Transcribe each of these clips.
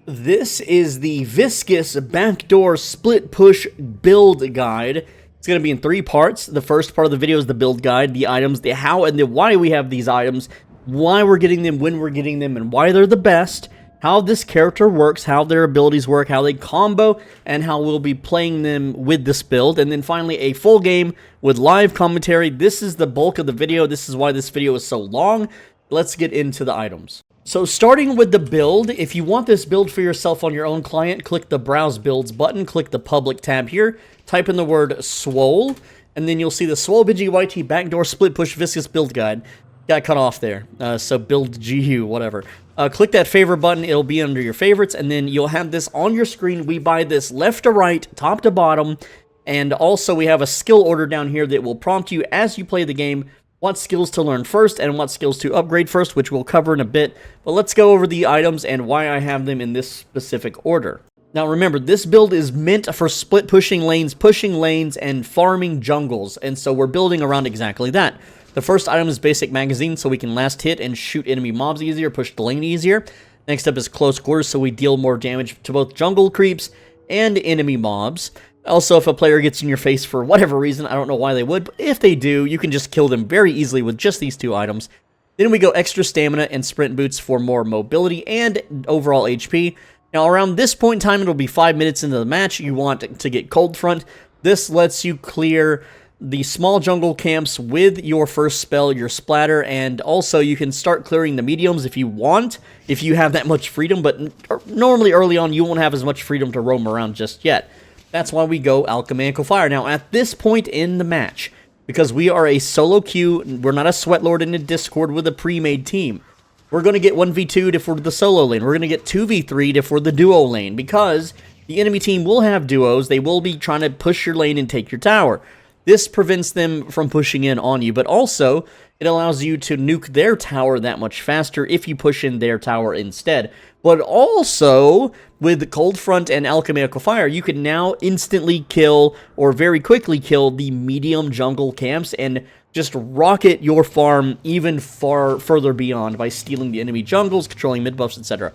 This is the Viscous Backdoor Split Push Build Guide. It's going to be in 3 parts. The first part of the video is the build guide, the items, the how and the why we have these items, why we're getting them, when we're getting them, and why they're the best, how this character works, how their abilities work, how they combo, and how we'll be playing them with this build. And then finally, a full game with live commentary. This is the bulk of the video. This is why this video is so long. Let's get into the items. So starting with the build, if you want this build for yourself on your own client, click the Browse Builds button, click the Public tab here, type in the word Swole, and then you'll see the Swole Bigi YT Backdoor Split Push Viscous Build Guide. Got cut off there, so build GU, whatever. Click that favorite button, it'll be under your favorites, and then you'll have this on your screen. We buy this left to right, top to bottom, and also we have a skill order down here that will prompt you as you play the game what skills to learn first and what skills to upgrade first, which we'll cover in a bit. But let's go over the items and why I have them in this specific order. Now remember, this build is meant for split pushing lanes, and farming jungles, and so we're building around exactly that. The first item is basic magazine, so we can last hit and shoot enemy mobs easier, push the lane easier. Next up is close quarters, so we deal more damage to both jungle creeps and enemy mobs. Also, if a player gets in your face for whatever reason, I don't know why they would, but if they do, you can just kill them very easily with just these 2 items. Then we go extra stamina and sprint boots for more mobility and overall HP. Now, around this point in time, it'll be 5 minutes into the match. You want to get Cold Front. This lets you clear the small jungle camps with your first spell, your Splatter, and also you can start clearing the mediums if you want, if you have that much freedom, but normally early on, you won't have as much freedom to roam around just yet. That's why we go Alchemical Fire. Now, at this point in the match, because we are a solo queue, we're not a Sweatlord in a Discord with a pre-made team. We're going to get 1v2'd if we're the solo lane. We're going to get 2v3'd if we're the duo lane, because the enemy team will have duos. They will be trying to push your lane and take your tower. This prevents them from pushing in on you, but also it allows you to nuke their tower that much faster if you push in their tower instead. But also, with Cold Front and Alchemical Fire, you can now instantly kill, or very quickly kill, the medium jungle camps and just rocket your farm even far further beyond by stealing the enemy jungles, controlling mid buffs, etc.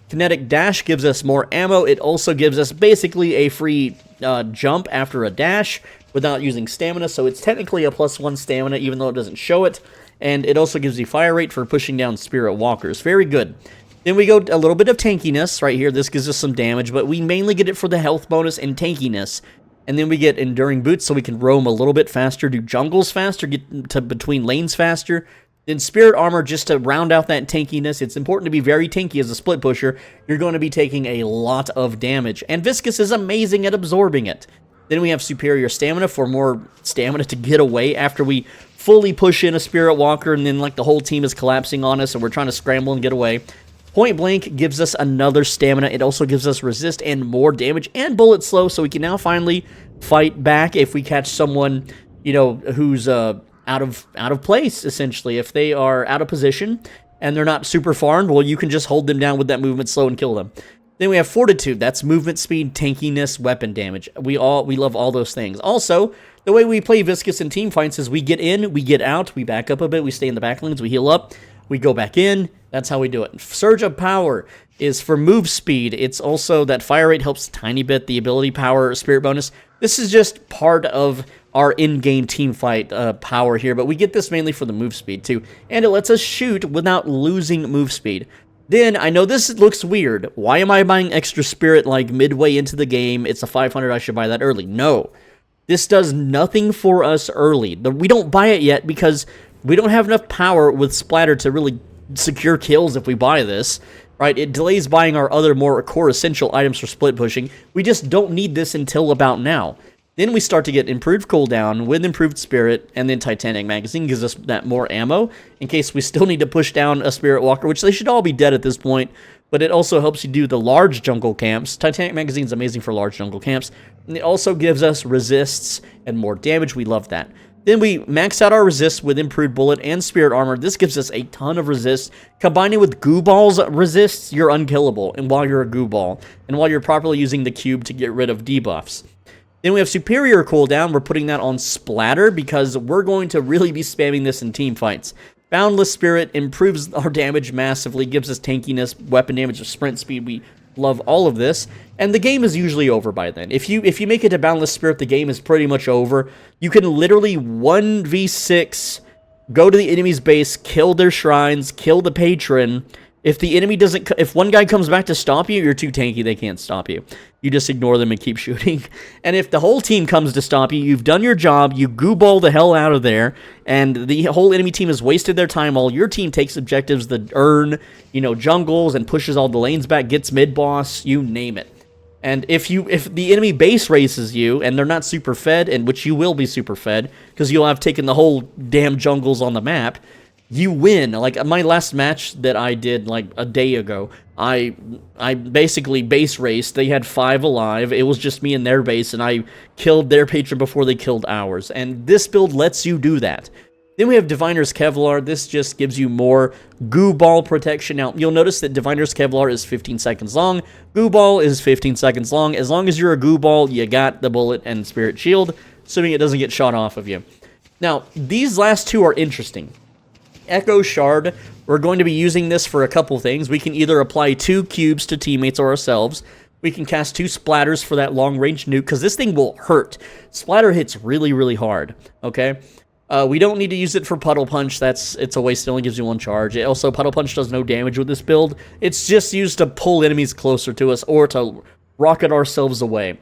Kinetic Dash gives us more ammo. It also gives us basically a free jump after a dash without using stamina, so it's technically a +1 stamina even though it doesn't show it. And it also gives you fire rate for pushing down spirit walkers. Very good. Then we go a little bit of tankiness right here. This gives us some damage, but we mainly get it for the health bonus and tankiness. And then we get enduring boots so we can roam a little bit faster, do jungles faster, get to between lanes faster. Then spirit armor just to round out that tankiness. It's important to be very tanky as a split pusher. You're going to be taking a lot of damage. And Viscous is amazing at absorbing it. Then we have superior stamina for more stamina to get away after we fully push in a spirit walker and then like the whole team is collapsing on us and we're trying to scramble and get away. Point Blank gives us another stamina. It also gives us resist and more damage and bullet slow, so we can now finally fight back if we catch someone, you know, who's out of place, essentially. If they are out of position and they're not super farmed, well, you can just hold them down with that movement slow and kill them. Then we have Fortitude. That's movement speed, tankiness, weapon damage. We love all those things. Also, the way we play Viscous in team fights is we get in, we get out, we back up a bit, we stay in the back lanes, we heal up, we go back in. That's how we do it. Surge of Power is for move speed. It's also that fire rate helps a tiny bit, the ability power, spirit bonus. This is just part of our in-game team fight power here, but we get this mainly for the move speed too. And it lets us shoot without losing move speed. Then, I know this looks weird. Why am I buying extra spirit like midway into the game? It's a 500, I should buy that early. No. This does nothing for us early. We don't buy it yet because we don't have enough power with Splatter to really secure kills if we buy this, right? It delays buying our other more core essential items for split pushing. We just don't need this until about now. Then we start to get improved cooldown with improved spirit, and then Titanic Magazine gives us that more ammo in case we still need to push down a spirit walker, which they should all be dead at this point, but it also helps you do the large jungle camps. Titanic Magazine is amazing for large jungle camps, and it also gives us resists and more damage. We love that. Then we max out our resist with improved bullet and spirit armor. This gives us a ton of resist. Combining with goo balls resists, you're unkillable, and while you're a goo ball, and while you're properly using the cube to get rid of debuffs. Then we have superior cooldown. We're putting that on Splatter because we're going to really be spamming this in team fights. Boundless Spirit improves our damage massively, gives us tankiness, weapon damage, or sprint speed. We Love all of this. And the game is usually over by then. If you make it to Boundless Spirit, the game is pretty much over. You can literally 1v6, go to the enemy's base, kill their shrines, kill the patron. If the enemy doesn't, if one guy comes back to stop you, you're too tanky, they can't stop you. You just ignore them and keep shooting. And if the whole team comes to stop you, you've done your job, you goo-ball the hell out of there, and the whole enemy team has wasted their time while your team takes objectives that earn, jungles and pushes all the lanes back, gets mid-boss, you name it. And if the enemy base races you, and they're not super fed, and which you will be super fed, because you'll have taken the whole damn jungles on the map, you win. Like, my last match that I did, like, a day ago, I basically base raced. They had 5 alive. It was just me and their base, and I killed their patron before they killed ours. And this build lets you do that. Then we have Diviner's Kevlar. This just gives you more goo ball protection. Now, you'll notice that Diviner's Kevlar is 15 seconds long. Goo ball is 15 seconds long. As long as you're a goo ball, you got the bullet and spirit shield, assuming it doesn't get shot off of you. Now, these last two are interesting. Echo Shard, we're going to be using this for a couple things. We can either apply 2 cubes to teammates or ourselves. We can cast 2 splatters for that long-range nuke, because this thing will hurt. Splatter hits really, really hard, okay? We don't need to use it for Puddle Punch. It's a waste. It only gives you 1 charge. Also, Puddle Punch does no damage with this build. It's just used to pull enemies closer to us or to rocket ourselves away.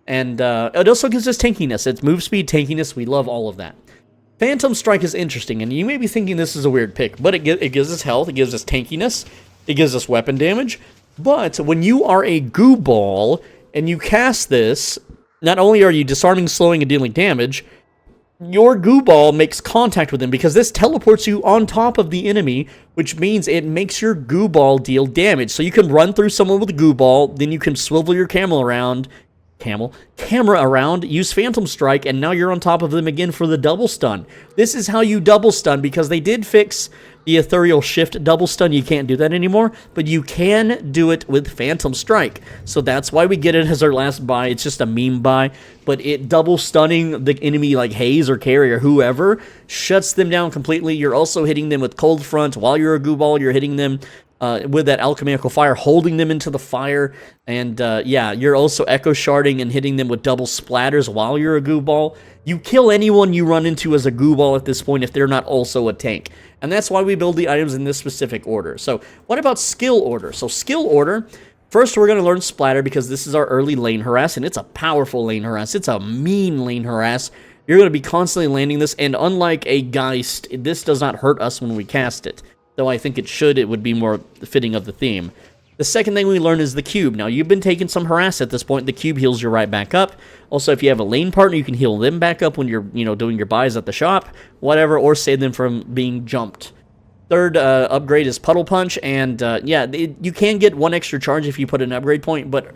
And it also gives us tankiness. It's move speed, tankiness. We love all of that. Phantom Strike is interesting, and you may be thinking this is a weird pick, but it gives us health, it gives us tankiness, it gives us weapon damage. But when you are a goo ball and you cast this, not only are you disarming, slowing, and dealing damage, your goo ball makes contact with them because this teleports you on top of the enemy, which means it makes your goo ball deal damage. So you can run through someone with a goo ball, then you can swivel your camera around, use Phantom Strike, and now you're on top of them again for the double stun. This is how you double stun, because they did fix the Ethereal Shift double stun. You can't do that anymore, but you can do it with Phantom Strike. So that's why we get it as our last buy. It's just a meme buy, but it double stunning the enemy like Haze or Carry or whoever, shuts them down completely. You're also hitting them with Cold Front. While you're a goo ball, you're hitting them with that alchemical fire, holding them into the fire. And yeah, you're also echo sharding and hitting them with double splatters while you're a goo ball. You kill anyone you run into as a goo ball at this point if they're not also a tank. And that's why we build the items in this specific order. So what about skill order? So skill order, first we're going to learn Splatter, because this is our early lane harass, and it's a powerful lane harass. It's a mean lane harass. You're going to be constantly landing this, and unlike a Geist, this does not hurt us when we cast it. Though I think it should, it would be more fitting of the theme. The second thing we learn is the cube. Now, you've been taking some harass at this point. The cube heals you right back up. Also, if you have a lane partner, you can heal them back up when you're, doing your buys at the shop, whatever, or save them from being jumped. Third upgrade is Puddle Punch, and yeah, you can get 1 extra charge if you put an upgrade point, but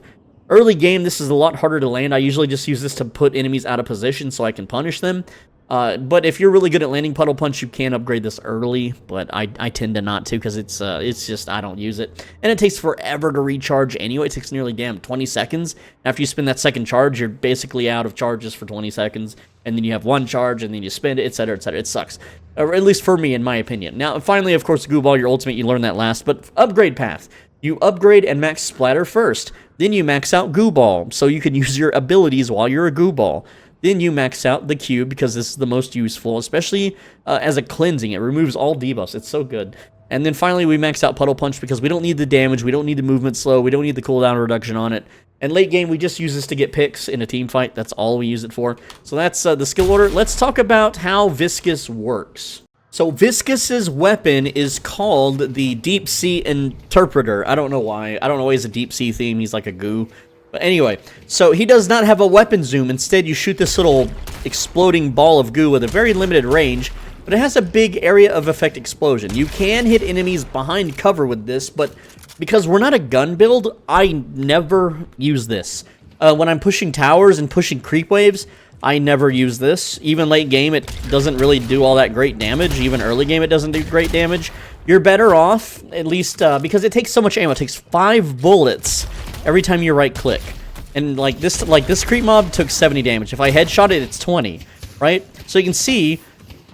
early game, this is a lot harder to land. I usually just use this to put enemies out of position so I can punish them. But if you're really good at landing Puddle Punch, you can upgrade this early, but I tend to not to, because it's just, I don't use it. And it takes forever to recharge anyway. It takes nearly, 20 seconds. After you spend that second charge, you're basically out of charges for 20 seconds, and then you have 1 charge, and then you spend it, etc., etc. It sucks. Or at least for me, in my opinion. Now, finally, of course, Goo Ball, your ultimate, you learn that last, but upgrade path. You upgrade and max Splatter first. Then you max out Goo Ball, so you can use your abilities while you're a Goo Ball. Then you max out the cube, because this is the most useful, especially as a cleansing. It removes all debuffs. It's so good. And then finally, we max out Puddle Punch, because we don't need the damage, we don't need the movement slow, we don't need the cooldown reduction on it. And late game, we just use this to get picks in a team fight. That's all we use it for. So that's the skill order. Let's talk about how Viscous works. So Viscous's weapon is called the Deep Sea Interpreter. I don't know why. I don't know why he's a Deep Sea theme. He's like a goo. But anyway, so he does not have a weapon zoom. Instead, you shoot this little exploding ball of goo with a very limited range, but it has a big area of effect explosion. You can hit enemies behind cover with this, but because we're not a gun build, I never use this. When I'm pushing towers and pushing creep waves, I never use this. Even late game, it doesn't really do all that great damage. Even early game, it doesn't do great damage. You're better off, at least, because it takes so much ammo. It takes 5 bullets every time you right-click. And like this creep mob took 70 damage. If I headshot it, it's 20, right? So you can see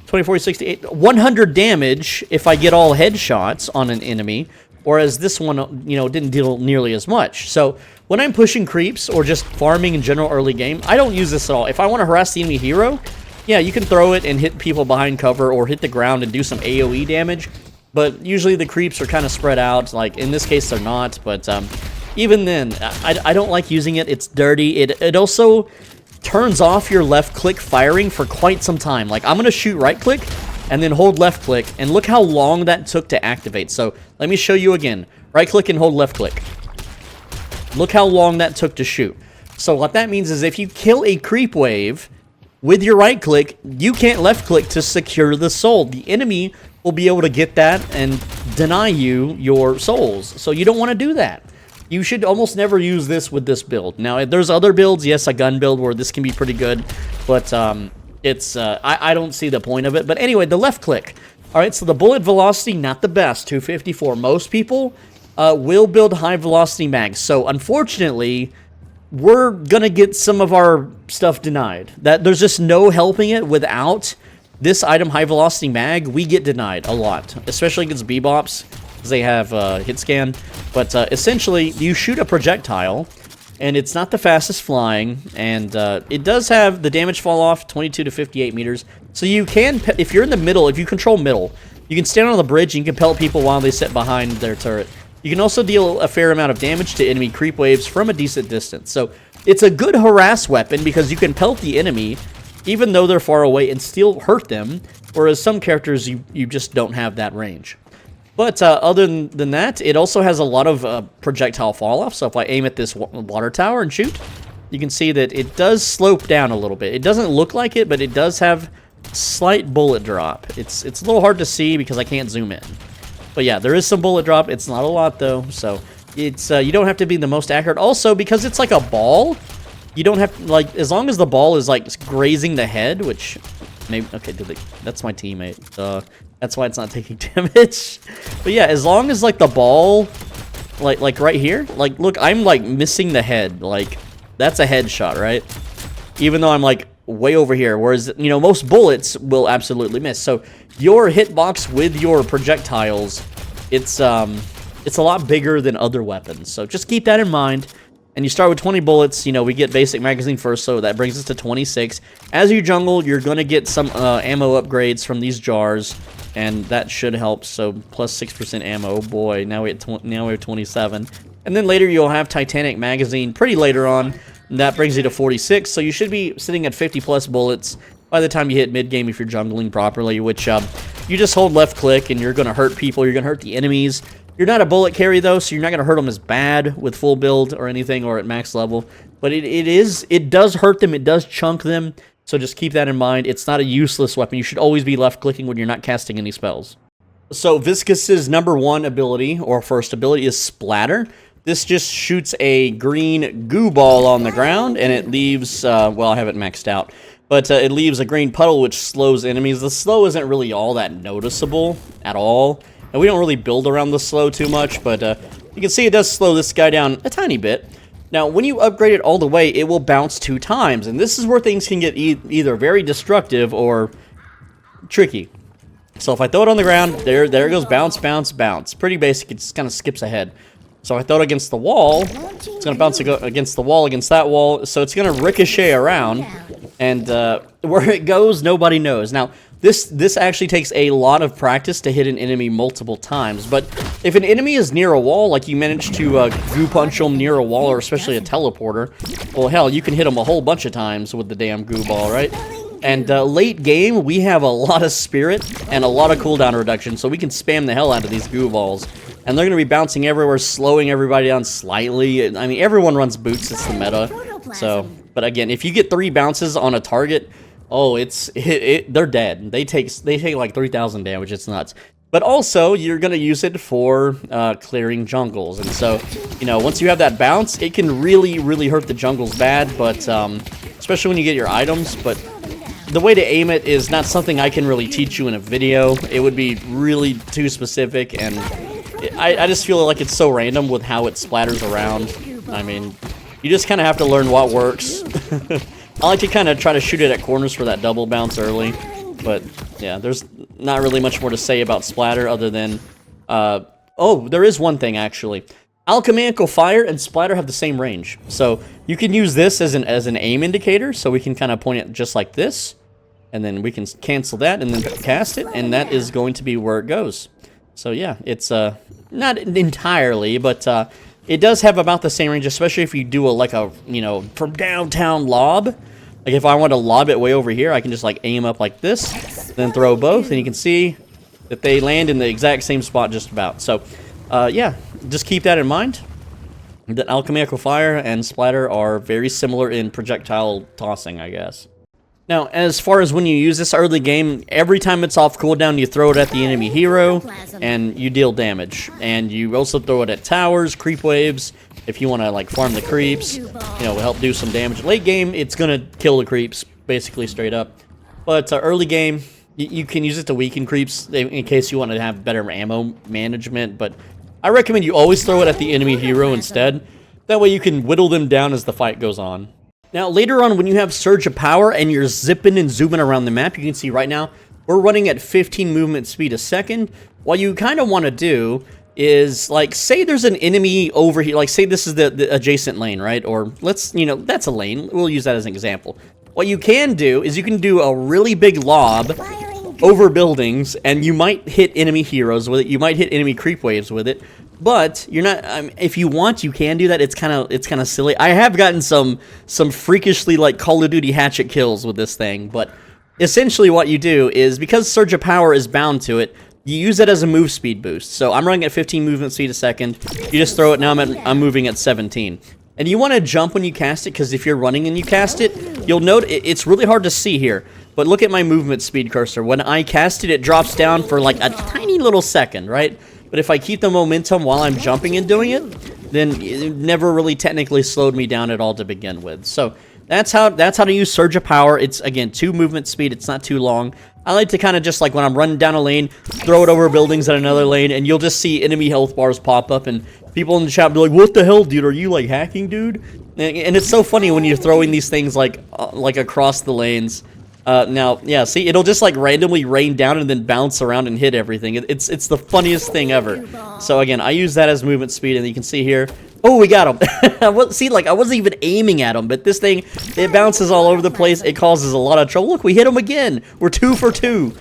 24, 68, 100 damage if I get all headshots on an enemy, whereas this one, you know, didn't deal nearly as much. So when I'm pushing creeps or just farming in general early game, I don't use this at all. If I want to harass the enemy hero, yeah, you can throw it and hit people behind cover or hit the ground and do some AoE damage, but usually the creeps are kind of spread out. Like in this case, they're not, but even then, I don't like using it. It's dirty. It also turns off your left click firing for quite some time. Like I'm going to shoot right click and then hold left click, and look how long that took to activate. So let me show you again. Right click and hold left click. Look how long that took to shoot. So what that means is if you kill a creep wave with your right click, you can't left click to secure the soul. The enemy will be able to get that and deny you your souls. So you don't want to do that. You should almost never use this with this build. Now, there's other builds, yes, a gun build where this can be pretty good, but I don't see the point of it. But anyway, the left click. All right, so the bullet velocity, not the best, 254. Most people will build high velocity mags. So unfortunately, we're going to get some of our stuff denied. There's just no helping it. Without this item, high velocity mag, we get denied a lot, especially against bebops, because they have hit scan. But essentially, you shoot a projectile, and it's not the fastest flying, and it does have the damage fall off, 22 to 58 meters. So you can, if you're in the middle, if you control middle, you can stand on the bridge and you can pelt people while they sit behind their turret. You can also deal a fair amount of damage to enemy creep waves from a decent distance. So it's a good harass weapon because you can pelt the enemy even though they're far away and still hurt them, whereas some characters you just don't have that range. But other than that, it also has a lot of projectile fall-off. So if I aim at this water tower and shoot, you can see that it does slope down a little bit. It doesn't look like it, but it does have slight bullet drop. It's a little hard to see because I can't zoom in. But yeah, there is some bullet drop. It's not a lot though, so it's you don't have to be the most accurate. Also, because it's like a ball, you don't have like, as long as the ball is like grazing the head, which maybe okay, that's my teammate. That's why it's not taking damage. But yeah, as long as like the ball, like right here, like look, I'm like missing the head. Like that's a headshot, right? Even though I'm like way over here, whereas, you know, most bullets will absolutely miss. So your hitbox with your projectiles, it's a lot bigger than other weapons. So just keep that in mind. And you start with 20 bullets. You know, we get basic magazine first, so that brings us to 26. As you jungle, you're going to get some ammo upgrades from these jars, and that should help. So plus 6% ammo. Oh boy, now we have 27. And then later you'll have Titanic magazine pretty later on. And that brings you to 46, so you should be sitting at 50 plus bullets by the time you hit mid-game if you're jungling properly, which you just hold left click and you're going to hurt people, you're going to hurt the enemies. You're not a bullet carry though, so you're not going to hurt them as bad with full build or anything or at max level. But it does hurt them, it does chunk them, so just keep that in mind. It's not a useless weapon. You should always be left clicking when you're not casting any spells. So Viscous's #1 ability, or first ability, is Splatter. This just shoots a green goo ball on the ground, and it leaves, well, I have it maxed out, but it leaves a green puddle which slows enemies. The slow isn't really all that noticeable at all, and we don't really build around the slow too much, but you can see it does slow this guy down a tiny bit. Now, when you upgrade it all the way, it will bounce 2 times, and this is where things can get either very destructive or tricky. So if I throw it on the ground, there it goes, bounce, bounce, bounce. Pretty basic, it just kind of skips ahead. So if I throw it against the wall, it's going to bounce against the wall, against that wall, so it's going to ricochet around, and where it goes, nobody knows. Now, this actually takes a lot of practice to hit an enemy multiple times, but if an enemy is near a wall, like you manage to goo punch them near a wall, or especially a teleporter, well, hell, you can hit them a whole bunch of times with the damn goo ball, right? And late game, we have a lot of spirit and a lot of cooldown reduction, so we can spam the hell out of these goo balls. And they're going to be bouncing everywhere, slowing everybody down slightly. I mean, everyone runs boots, it's the meta. So, but again, if you get 3 bounces on a target, oh, they're dead. They take like 3,000 damage, it's nuts. But also, you're going to use it for clearing jungles. And so, you know, once you have that bounce, it can really, really hurt the jungles bad, but especially when you get your items. But the way to aim it is not something I can really teach you in a video. It would be really too specific, and I just feel like it's so random with how it splatters around. I mean, you just kind of have to learn what works. I like to kind of try to shoot it at corners for that double bounce early. But yeah, there's not really much more to say about Splatter other than Oh, there is one thing, actually. Alchemical Fire and Splatter have the same range. So you can use this as an aim indicator, so we can kind of point it just like this. And then we can cancel that and then cast it, and that is going to be where it goes. So yeah, it's not entirely, but it does have about the same range, especially if you do from downtown lob. Like if I want to lob it way over here, I can just like aim up like this, then throw both, and you can see that they land in the exact same spot just about. So yeah, just keep that in mind. That Alchemical Fire and Splatter are very similar in projectile tossing, I guess. Now, as far as when you use this early game, every time it's off cooldown, you throw it at the enemy hero, and you deal damage. And you also throw it at towers, creep waves, if you want to, like, farm the creeps, help do some damage. Late game, it's going to kill the creeps, basically straight up. But early game, you can use it to weaken creeps in case you want to have better ammo management. But I recommend you always throw it at the enemy hero instead. That way you can whittle them down as the fight goes on. Now, later on, when you have Surge of Power and you're zipping and zooming around the map, you can see right now, we're running at 15 movement speed a second. What you kind of want to do is, like, say there's an enemy over here. Like, say this is the adjacent lane, right? Or let's, that's a lane. We'll use that as an example. What you can do is you can do a really big lob over buildings, and you might hit enemy heroes with it. You might hit enemy creep waves with it. But you're not. If you want, you can do that. It's kind of silly. I have gotten some freakishly like Call of Duty hatchet kills with this thing. But essentially, what you do is because Surge of Power is bound to it, you use it as a move speed boost. So I'm running at 15 movement speed a second. You just throw it. Now I'm moving at 17. And you want to jump when you cast it, because if you're running and you cast it, you'll note it's really hard to see here. But look at my movement speed cursor. When I cast it, it drops down for like a tiny little second, right? But if I keep the momentum while I'm jumping and doing it, then it never really technically slowed me down at all to begin with. So that's how to use Surge of Power. It's, again, 2 movement speed. It's not too long. I like to kind of just, like, when I'm running down a lane, throw it over buildings at another lane, and you'll just see enemy health bars pop up, and people in the chat be like, what the hell, dude? Are you, like, hacking, dude? And it's so funny when you're throwing these things, like across the lanes. Now, yeah, see, it'll just like randomly rain down and then bounce around and hit everything. It's the funniest thing ever. So again, I use that as movement speed, and you can see here. Oh, we got him. See, like, I wasn't even aiming at him, but this thing, it bounces all over the place. It causes a lot of trouble. Look, we hit him again. We're 2 for 2,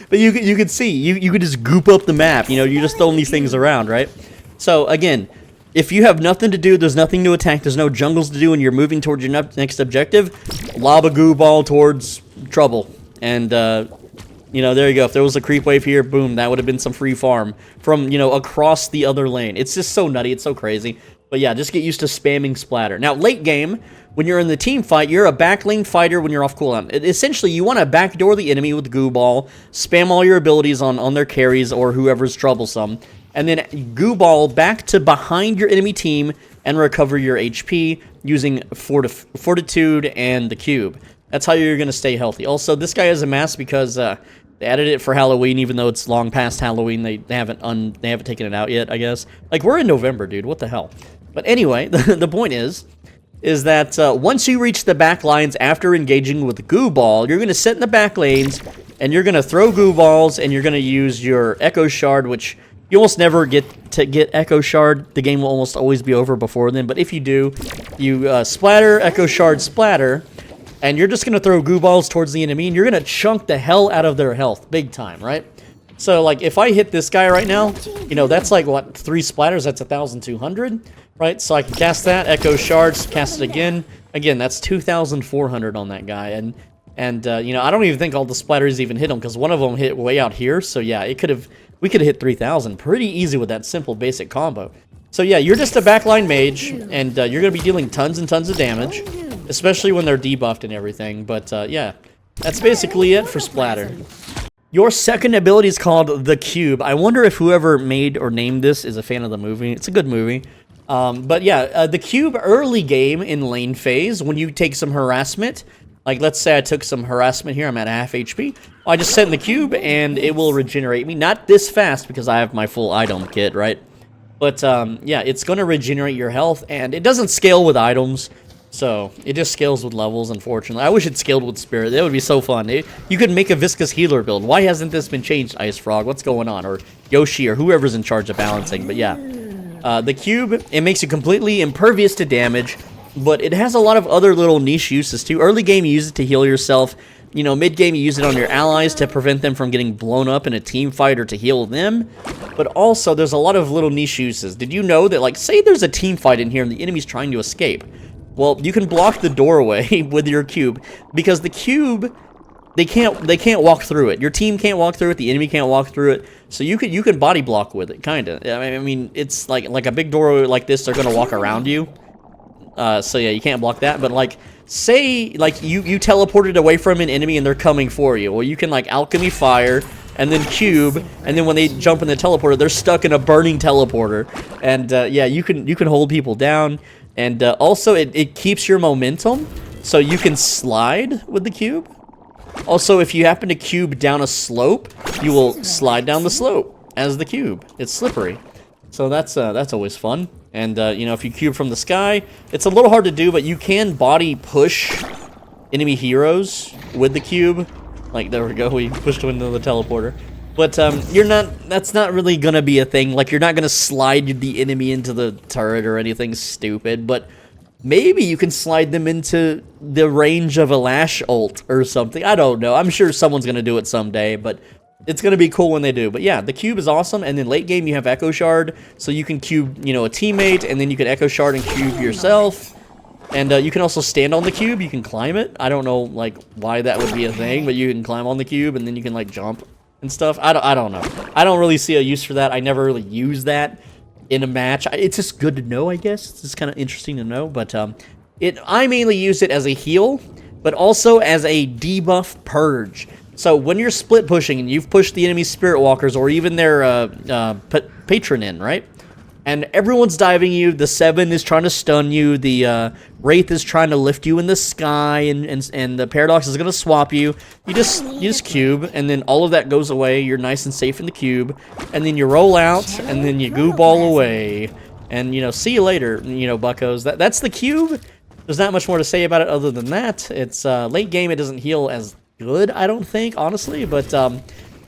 But you can see, you could just goop up the map, you're just throwing these things around, right? So again, if you have nothing to do, there's nothing to attack, there's no jungles to do, and you're moving towards your next objective, lob a goo ball towards trouble. And, there you go. If there was a creep wave here, boom, that would have been some free farm from, across the other lane. It's just so nutty. It's so crazy. But yeah, just get used to spamming Splatter. Now, late game, when you're in the team fight, you're a backlane fighter when you're off cooldown. Essentially, you want to backdoor the enemy with goo ball, spam all your abilities on their carries or whoever's troublesome, and then goo ball back to behind your enemy team and recover your HP using Fortitude and the cube. That's how you're going to stay healthy. Also, this guy has a mask because they added it for Halloween, even though it's long past Halloween. They haven't taken it out yet, I guess. Like, we're in November, dude. What the hell? But anyway, the point is that once you reach the back lines after engaging with the goo ball, you're going to sit in the back lanes, and you're going to throw goo balls, and you're going to use your Echo Shard, which you almost never get to get Echo Shard. The game will almost always be over before then. But if you do, you Splatter, Echo Shard, Splatter, and you're just going to throw goo balls towards the enemy, and you're going to chunk the hell out of their health big time, right? So, like, if I hit this guy right now, that's like, what, 3 splatters? That's 1,200, right? So I can cast that, Echo Shards, cast it again. Again, that's 2,400 on that guy. And I don't even think all the splatters even hit him, because one of them hit way out here. So, yeah, we could have hit 3,000 pretty easy with that simple basic combo. So, yeah, you're just a backline mage, and you're going to be dealing tons and tons of damage, especially when they're debuffed and everything. But, yeah, that's basically it for Splatter. Your second ability is called the Cube. I wonder if whoever made or named this is a fan of the movie. It's a good movie. But yeah, the Cube early game in lane phase, when you take some harassment, like let's say I took some harassment here, I'm at half HP. I just set in the Cube and it will regenerate me. Not this fast because I have my full item kit, right? But yeah, it's going to regenerate your health, and it doesn't scale with items. So, it just scales with levels, unfortunately. I wish it scaled with Spirit. That would be so fun. You could make a Viscous Healer build. Why hasn't this been changed, Ice Frog? What's going on? Or Yoshi, or whoever's in charge of balancing. But yeah. The cube, it makes you completely impervious to damage, but it has a lot of other little niche uses too. Early game, you use it to heal yourself. You know, mid-game, you use it on your allies to prevent them from getting blown up in a team fight or to heal them. But also, there's a lot of little niche uses. Did you know that, like, say there's a team fight in here and the enemy's trying to escape? Well, you can block the doorway with your cube, because the cube, they can't walk through it. Your team can't walk through it, the enemy can't walk through it. So you can body block with it, kinda. I mean, it's like a big door like this, they're gonna walk around you. So yeah, you can't block that, but like, say, like, you teleported away from an enemy and they're coming for you. Well, you can, like, alchemy fire, and then cube, and then when they jump in the teleporter, they're stuck in a burning teleporter. And, yeah, you can hold people down, and, also, it keeps your momentum, so you can slide with the cube. Also, if you happen to cube down a slope, you will slide down the slope as the cube. It's slippery. So that's always fun. And, you know, if you cube from the sky, it's a little hard to do, but you can body push enemy heroes with the cube. Like, there we go, we pushed them into the teleporter. But, that's not really gonna be a thing. Like, you're not gonna slide the enemy into the turret or anything stupid, but maybe you can slide them into the range of a lash ult or something. I don't know. I'm sure someone's gonna do it someday, but it's going to be cool when they do. But yeah, the cube is awesome. And then late game, you have Echo Shard. So you can cube, you know, a teammate. And then you can Echo Shard and cube yourself. And you can also stand on the cube. You can climb it. I don't know, like, why that would be a thing. But you can climb on the cube. And then you can, like, jump and stuff. I don't know. I don't really see a use for that. I never really use that in a match. It's just good to know, I guess. It's just kind of interesting to know. But I mainly use it as a heal. But also as a debuff purge. So when you're split pushing and you've pushed the enemy's Spirit Walkers or even their patron in, right? And everyone's diving you, the 7 is trying to stun you, the Wraith is trying to lift you in the sky, and the Paradox is going to swap you. You just cube, and then all of that goes away. You're nice and safe in the cube, and then you roll out, and then you goo ball away. And, you know, see you later, you know, buckos. That's the cube. There's not much more to say about it other than that. It's late game, it doesn't heal as good, I don't think, honestly, but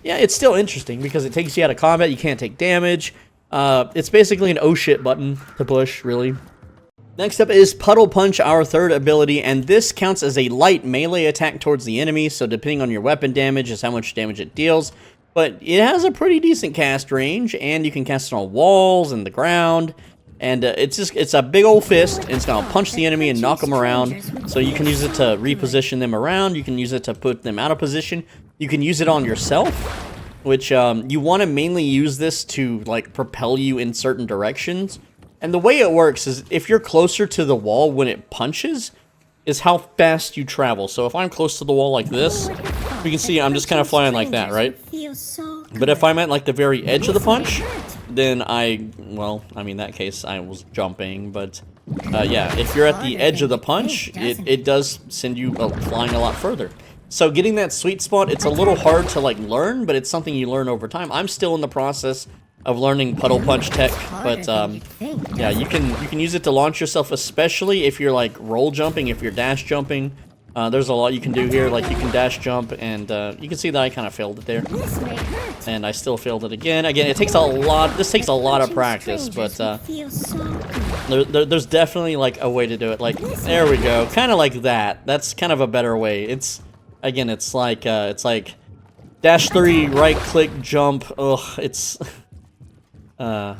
yeah, it's still interesting because it takes you out of combat. You can't take damage. It's basically an oh shit button to push, really. Next up is Puddle Punch, our third ability, and this counts as a light melee attack towards the enemy, so depending on your weapon damage is how much damage it deals, but it has a pretty decent cast range, and you can cast it on walls and the ground. And it's a big old fist, and it's going to punch the enemy and knock them around. So you can use it to reposition them around. You can use it to put them out of position. You can use it on yourself, which you want to mainly use this to, like, propel you in certain directions. And the way it works is if you're closer to the wall when it punches, is how fast you travel. So if I'm close to the wall like this, you can see I'm just kind of flying like that, right? But if I'm at, like, the very edge of the punch, then well, I mean, in that case, I was jumping, but, yeah, if you're at the edge of the punch, it does send you flying a lot further. So getting that sweet spot, it's a little hard to, like, learn, but it's something you learn over time. I'm still in the process of learning Puddle Punch tech, but, yeah, you can use it to launch yourself, especially if you're, like, roll jumping, if you're dash jumping. There's a lot you can do here, like you can dash jump, and you can see that I kind of failed it there. And I still failed it again. Again, it takes a lot, this takes a lot of practice, but there's definitely, like, a way to do it. Like, there we go, kind of like that. That's kind of a better way. It's, again, it's like dash 3, right click, jump. Ugh, it's, I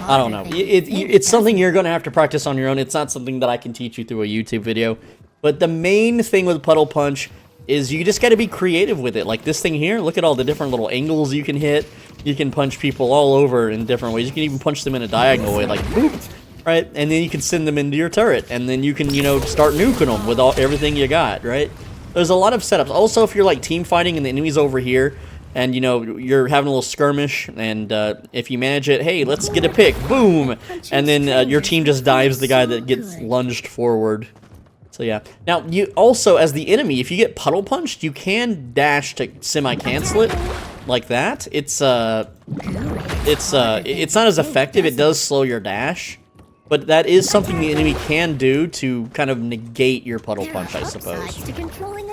don't know. It's something you're going to have to practice on your own. It's not something that I can teach you through a YouTube video. But the main thing with Puddle Punch is you just got to be creative with it. Like this thing here, look at all the different little angles you can hit. You can punch people all over in different ways. You can even punch them in a diagonal way, like boop, right? And then you can send them into your turret. And then you can, you know, start nuking them with everything you got, right? There's a lot of setups. Also, if you're, like, team fighting and the enemy's over here, and, you know, you're having a little skirmish, and if you manage it, hey, let's get a pick, boom! And then your team just dives the guy that gets lunged forward. So, yeah. Now, you also, as the enemy, if you get Puddle Punched, you can dash to semi-cancel it, like that. It's not as effective. It does slow your dash. but that is something the enemy can do to kind of negate your puddle punch, I suppose.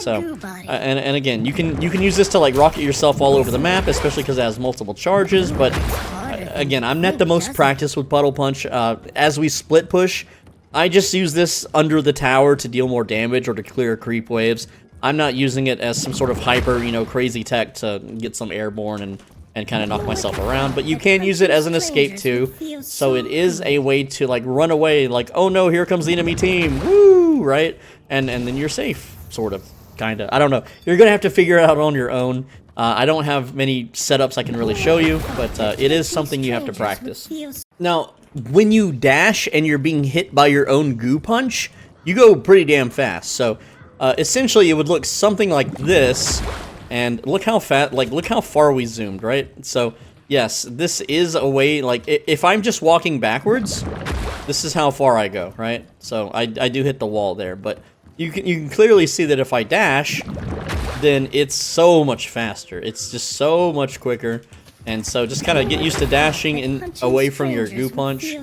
So, and again, you can use this to like rocket yourself all over the map, especially because it has multiple charges. But again, I'm not the most practiced with puddle punch. As we split push, I just use this under the tower to deal more damage or to clear creep waves. I'm not using it as some sort of hyper, crazy tech to get some airborne and kind of knock myself around, but you can use it as an escape too, so it is a way to like run away, like, oh no, here comes the enemy team, woo, right? And then you're safe, sort of, kind of. I don't know. You're gonna have to figure it out on your own. I don't have many setups I can really show you, but it is something you have to practice. Now, when you dash and you're being hit by your own goo punch, you go pretty damn fast, so essentially it would look something like this. And look how look how far we zoomed, right? So, yes, this is a way, like, if I'm just walking backwards, this is how far I go, right? So, I do hit the wall there, but you can clearly see that if I dash, then it's so much faster. It's just so much quicker. And so, just kind of get used to dashing away from your goo punch.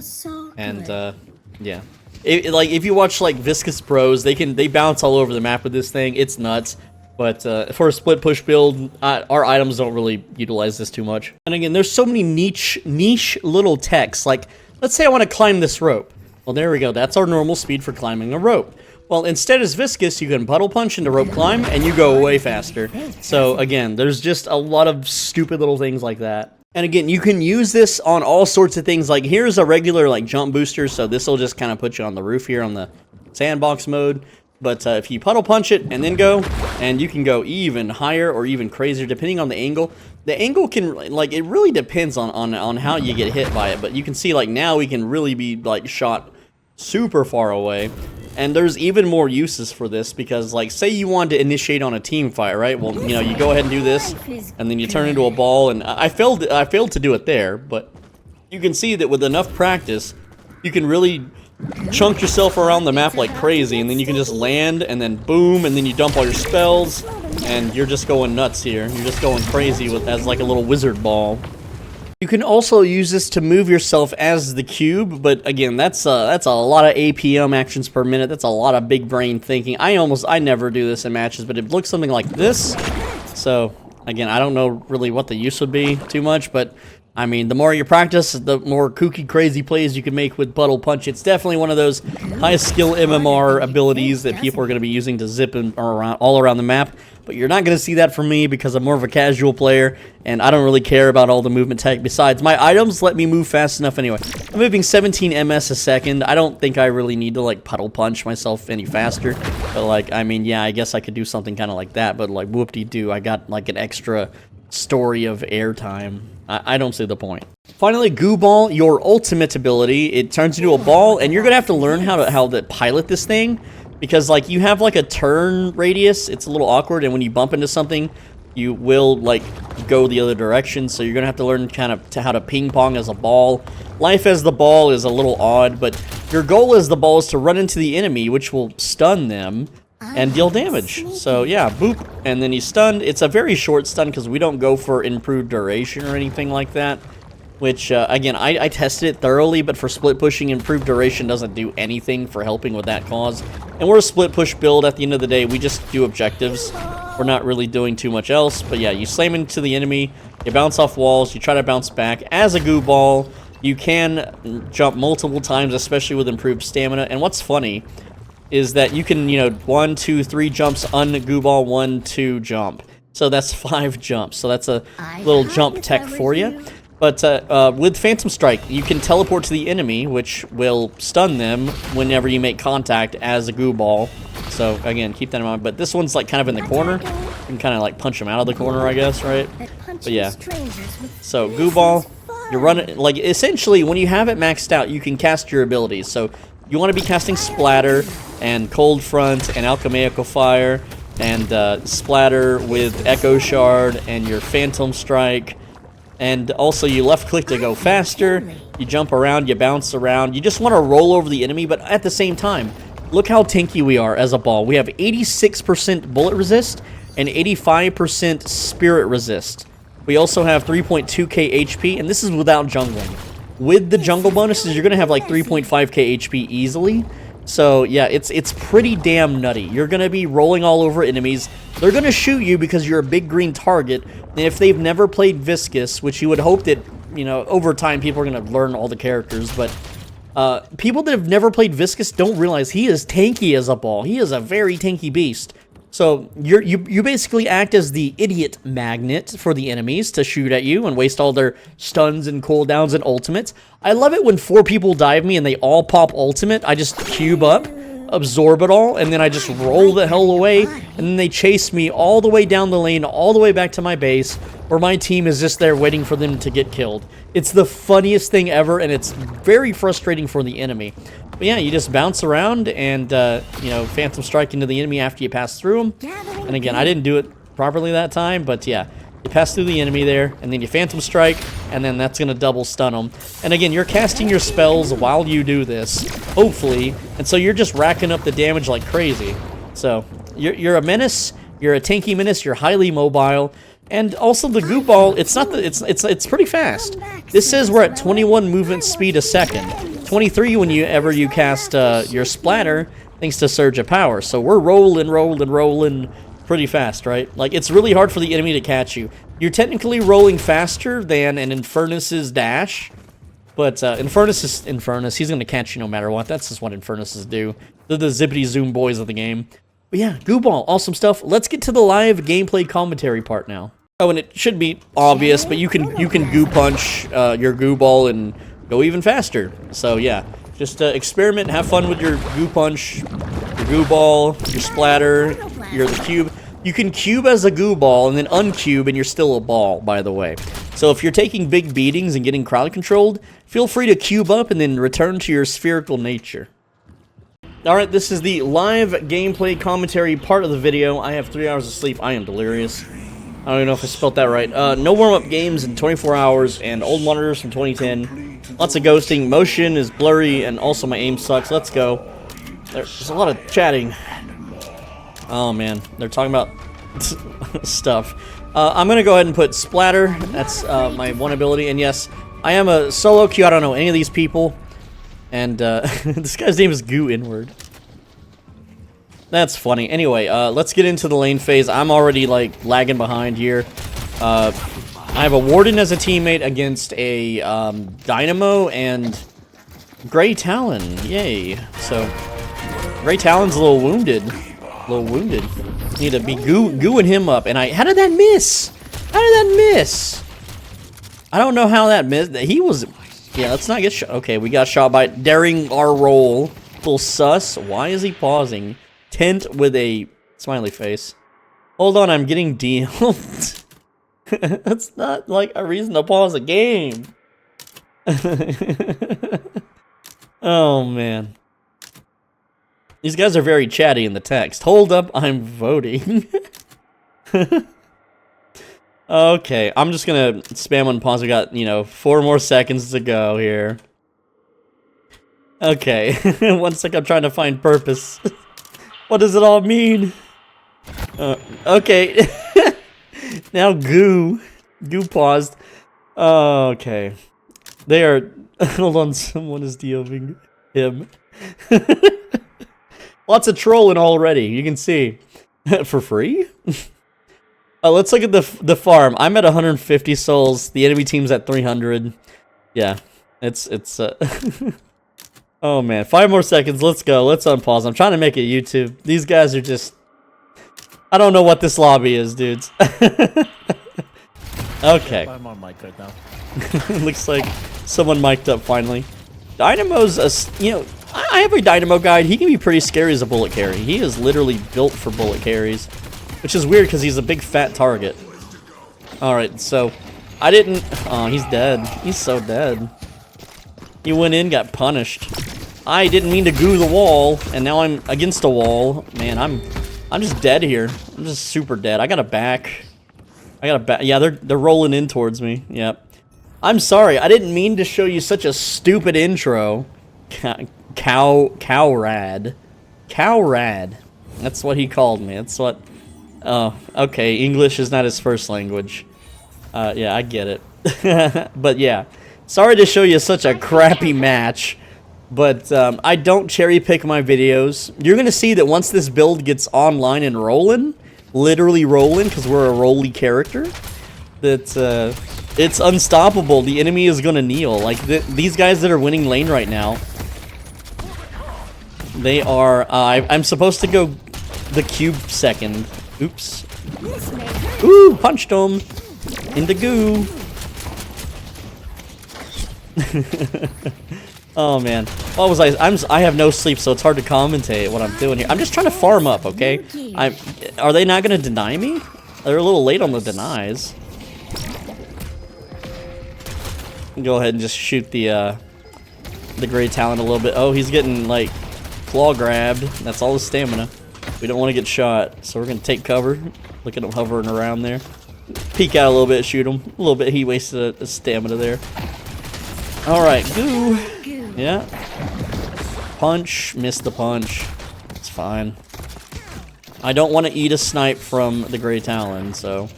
And, yeah. If you watch, like, Viscous Bros, they bounce all over the map with this thing. It's nuts. But for a split push build, our items don't really utilize this too much. And again, there's so many niche little techs. Like, let's say I want to climb this rope. Well, there we go. That's our normal speed for climbing a rope. Well, instead as Viscous, you can puddle punch into rope climb, and you go way faster. So again, there's just a lot of stupid little things like that. And again, you can use this on all sorts of things. Like, here's a regular like jump booster, so this will just kind of put you on the roof here on the sandbox mode. But if you puddle punch it and then go, and you can go even higher or even crazier depending on the angle. The angle can, like, it really depends on how you get hit by it. But you can see, like, now we can really be, like, shot super far away. And there's even more uses for this because, like, say you wanted to initiate on a team fight, right? Well, you go ahead and do this, and then you turn into a ball. And I failed to do it there, but you can see that with enough practice, you can really chunk yourself around the map like crazy, and then you can just land, and then boom, and then you dump all your spells, and you're just going nuts here. You're just going crazy as like a little wizard ball. You can also use this to move yourself as the cube, but again, that's a lot of APM actions per minute. That's a lot of big brain thinking. I never do this in matches, but it looks something like this. So again, I don't know really what the use would be too much, but I mean, the more you practice, the more kooky, crazy plays you can make with Puddle Punch. It's definitely one of those high-skill MMR abilities that people are going to be using to zip all around the map. But you're not going to see that from me because I'm more of a casual player, and I don't really care about all the movement tech. Besides, my items let me move fast enough anyway. I'm moving 17 ms a second. I don't think I really need to, like, Puddle Punch myself any faster. But, like, I mean, yeah, I guess I could do something kind of like that. But, like, whoop-de-doo, I got, like, an extra story of airtime. I don't see the point. Finally, Goo Ball, your ultimate ability. It turns into a ball, and you're gonna have to learn how to pilot this thing, because like you have like a turn radius. It's a little awkward, and when you bump into something, you will like go the other direction. So you're gonna have to learn kind of how to ping pong as a ball. Life as the ball is a little odd, but your goal as the ball is to run into the enemy, which will stun them and deal damage. So yeah, boop, and then he's stunned. It's a very short stun because we don't go for improved duration or anything like that, which again, I tested it thoroughly, but for split pushing, improved duration doesn't do anything for helping with that cause. And we're a split push build. At the end of the day, we just do objectives. We're not really doing too much else. But yeah, you slam into the enemy, you bounce off walls, you try to bounce back. As a Goo Ball, you can jump multiple times, especially with improved stamina. And what's funny is that you can, 1, 2, 3 jumps, un-Goo Ball, 1, 2, jump. So that's 5 jumps. So that's a little jump tech for you. But with Phantom Strike, you can teleport to the enemy, which will stun them whenever you make contact as a Goo Ball. So again, keep that in mind. But this one's like kind of in the corner. You can kind of like punch them out of the corner, I guess, right? But yeah. So Goo Ball, you're running, like essentially when you have it maxed out, you can cast your abilities. So you want to be casting Splatter and Cold Front and Alchemical Fire and Splatter with Echo Shard and your Phantom Strike. And also you left click to go faster, you jump around, you bounce around, you just want to roll over the enemy, but at the same time, look how tanky we are as a ball. We have 86% bullet resist and 85% spirit resist. We also have 3.2k HP, and this is without jungling. With the jungle bonuses, you're going to have like 3.5k HP easily. So, yeah, it's pretty damn nutty. You're going to be rolling all over enemies. They're going to shoot you because you're a big green target. And if they've never played Viscous, which you would hope that, you know, over time people are going to learn all the characters, but people that have never played Viscous don't realize he is tanky as a ball. He is a very tanky beast. So you basically act as the idiot magnet for the enemies to shoot at you and waste all their stuns and cooldowns and ultimates. I love it when 4 people dive me and they all pop ultimate. I just cube up, absorb it all, and then I just roll the hell away, and then they chase me all the way down the lane, all the way back to my base, where my team is just there waiting for them to get killed. It's the funniest thing ever, and it's very frustrating for the enemy. But yeah, you just bounce around and, you know, Phantom Strike into the enemy after you pass through them. And again, I didn't do it properly that time, but yeah. You pass through the enemy there, and then you Phantom Strike, and then that's going to double stun them. And again, you're casting your spells while you do this, hopefully, and so you're just racking up the damage like crazy. So, you're a menace, you're a tanky menace, you're highly mobile, and also the goo ball, it's pretty fast. This says we're at 21 movement speed a second, 23 whenever you cast your Splatter, thanks to Surge of Power. So we're rolling pretty fast, right? Like, it's really hard for the enemy to catch you. You're technically rolling faster than an Infernus's dash, but Infernus is Infernus. He's going to catch you no matter what. That's just what Infernuses do. They're the zippity zoom boys of the game. But yeah, goo ball, awesome stuff. Let's get to the live gameplay commentary part now. Oh, and it should be obvious, but you can goo punch your goo ball and go even faster. So yeah, just experiment, have fun with your goo punch, your goo ball, your splatter, the cube. You can cube as a goo ball and then uncube and you're still a ball, by the way. So if you're taking big beatings and getting crowd controlled, feel free to cube up and then return to your spherical nature. Alright, this is the live gameplay commentary part of the video. I have 3 hours of sleep. I am delirious. I don't even know if I spelled that right. No warm-up games in 24 hours and old monitors from 2010. Lots of ghosting. Motion is blurry and also my aim sucks. Let's go. There's a lot of chatting. Oh man, they're talking about stuff. I'm gonna go ahead and put Splatter. That's my one ability, and yes, I am a solo queue. I don't know any of these people, and this guy's name is Goo Inward. That's funny. Anyway, let's get into the lane phase. I'm already like lagging behind here. I have a Warden as a teammate against a Dynamo and Grey Talon. Yay! So Grey Talon's a little wounded. Need to be gooing him up, and how did that miss? How did that miss? I don't know how that missed. He was, yeah, let's not get shot. Okay, we got shot by daring our roll. Little sus. Why is he pausing? Tent with a smiley face. Hold on, I'm getting dealed. That's not like a reason to pause a game. Oh man. These guys are very chatty in the text. Hold up, I'm voting. Okay, I'm just gonna spam on pause. We got, you know, 4 more seconds to go here. Okay, 1 sec, I'm trying to find purpose. What does it all mean? Okay. Now Goo paused. Okay. They are, hold on, someone is DMing him. Lots of trolling already, you can see. For free? Let's look at the farm. I'm at 150 souls. The enemy team's at 300. Yeah, it's oh man, 5 more seconds. Let's go. Let's unpause. I'm trying to make it YouTube. These guys are just, I don't know what this lobby is, dudes. Okay. I'm on mic right now. Looks like someone mic'd up finally. Dynamo's a, you know, I have a Dynamo guide. He can be pretty scary as a bullet carry. He is literally built for bullet carries, which is weird because he's a big fat target. Alright, so I didn't, oh, he's dead. He's so dead. He went in, got punished. I didn't mean to goo the wall, and now I'm against a wall. Man, I'm just dead here. I'm just super dead. I got a back. Yeah, they're rolling in towards me. Yep. I'm sorry. I didn't mean to show you such a stupid intro. Cowrad. That's what he called me. That's what. Oh, okay. English is not his first language. Yeah, I get it. But yeah. Sorry to show you such a crappy match, but I don't cherry pick my videos. You're gonna see that once this build gets online and rolling, literally rolling, because we're a rolly character, that it's unstoppable. The enemy is gonna kneel. Like these guys that are winning lane right now, they are. I'm supposed to go the cube second. Oops. Ooh, punched him into goo. Oh man, what was I have no sleep, so it's hard to commentate what I'm doing here. I'm just trying to farm up, okay? Are they not gonna deny me? They're a little late on the denies. Go ahead and just shoot the gray talent a little bit. Oh, he's getting like claw grabbed. That's all his stamina. We don't want to get shot, so we're gonna take cover. Look at him hovering around there. Peek out a little bit, shoot him a little bit. He wasted a stamina there. All right, goo. Yeah. Punch. Missed the punch. It's fine. I don't want to eat a snipe from the Grey Talon, so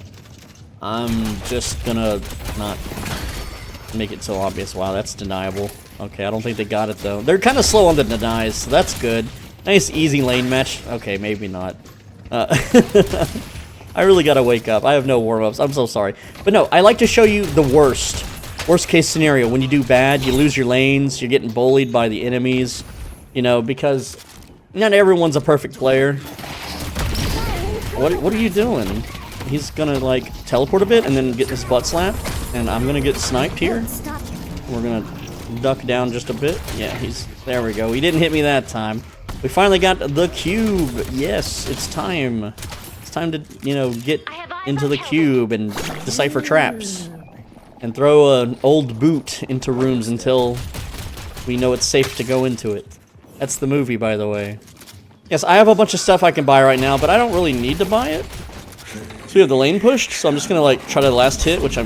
I'm just gonna not make it so obvious. Wow, that's deniable. Okay, I don't think they got it, though. They're kind of slow on the denies, so that's good. Nice, easy lane match. Okay, maybe not. I really gotta wake up. I have no warm-ups. I'm so sorry. But no, I like to show you the worst. Worst case scenario, when you do bad, you lose your lanes, you're getting bullied by the enemies, you know, because not everyone's a perfect player. What are you doing? He's gonna, like, teleport a bit and then get his butt slapped, and I'm gonna get sniped here. We're gonna duck down just a bit. Yeah, there we go. He didn't hit me that time. We finally got the cube. Yes, it's time. It's time to, you know, get into the cube and decipher traps. And throw an old boot into rooms until we know it's safe to go into it. That's the movie, by the way. Yes, I have a bunch of stuff I can buy right now, but I don't really need to buy it. So we have the lane pushed, so I'm just gonna like try the last hit, which I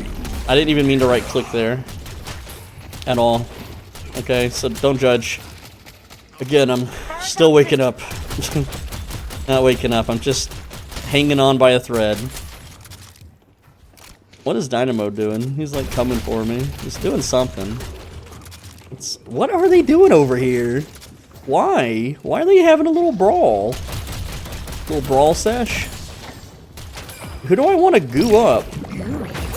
didn't even mean to right click there. At all. Okay, so don't judge. Again, I'm still waking up. Not waking up, I'm just hanging on by a thread. What is Dynamo doing? He's like coming for me. He's doing something. What are they doing over here? Why? Why are they having a little brawl? Little brawl sesh? Who do I want to goo up?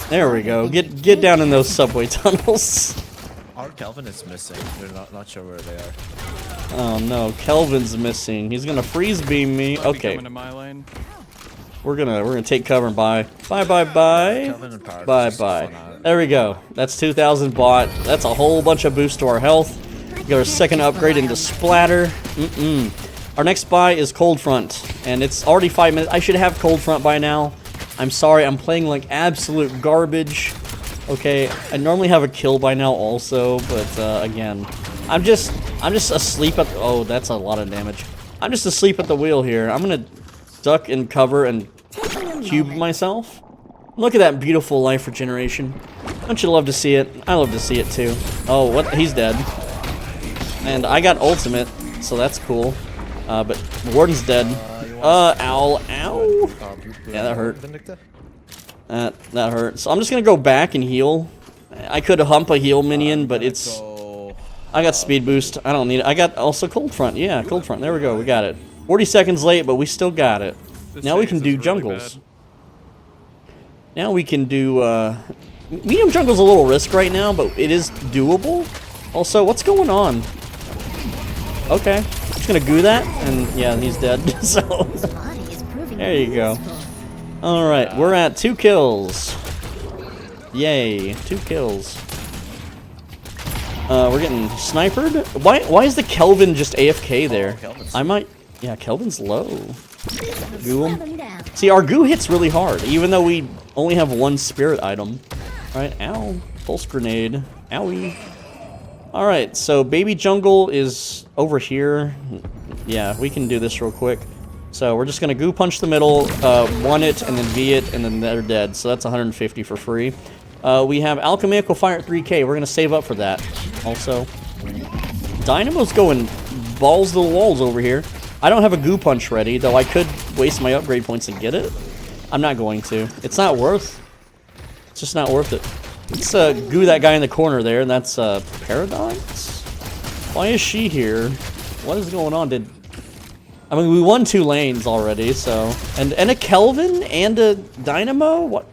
There we go. Get down in those subway tunnels. Our Kelvin is missing. We're not sure where they are. Oh no, Kelvin's missing. He's gonna freeze beam me. Okay. We're gonna take cover and buy. Bye. There we go. That's 2,000 bought. That's a whole bunch of boost to our health. We got our second upgrade into Splatter. Our next buy is Cold Front, and it's already 5 minutes. I should have Cold Front by now. I'm sorry, I'm playing like absolute garbage. Okay, I normally have a kill by now also, but again, I'm just asleep at. Oh, that's a lot of damage. I'm just asleep at the wheel here. I'm gonna duck and cover and cube myself. Look at that beautiful life regeneration. Don't you love to see it? I love to see it too. Oh, what? He's dead. And I got ultimate, so that's cool. But Warden's dead. Ow. Yeah, that hurt. That hurt. So I'm just gonna go back and heal. I could hump a heal minion, but it's... I got speed boost. I don't need it. I got also Cold Front. Yeah, Cold Front. There we go. We got it. 40 seconds late, but we still got it. Now we can do jungles. Now we can do, medium jungle's a little risk right now, but it is doable. Also, what's going on? Okay. Just gonna goo that, and yeah, he's dead. So, there you go. Alright, we're at 2 kills. Yay, 2 kills. We're getting snipered. Why is the Kelvin just AFK there? I might... Yeah, Kelvin's low. Goo him. See, our goo hits really hard, even though we only have 1 spirit item. Alright, ow. Pulse grenade. Owie. Alright, so baby jungle is over here. Yeah, we can do this real quick. So we're just gonna goo punch the middle, 1 it, and then V it, and then they're dead. So that's 150 for free. We have Alchemical Fire at 3k. We're gonna save up for that. Also, Dynamo's going balls to the walls over here. I don't have a goo punch ready, though I could waste my upgrade points and get it. I'm not going to. It's not worth. It's just not worth it. Let's goo that guy in the corner there, and that's Paradox? Why is she here? What is going on? I mean, we won 2 lanes already, so... And a Kelvin and a Dynamo? What?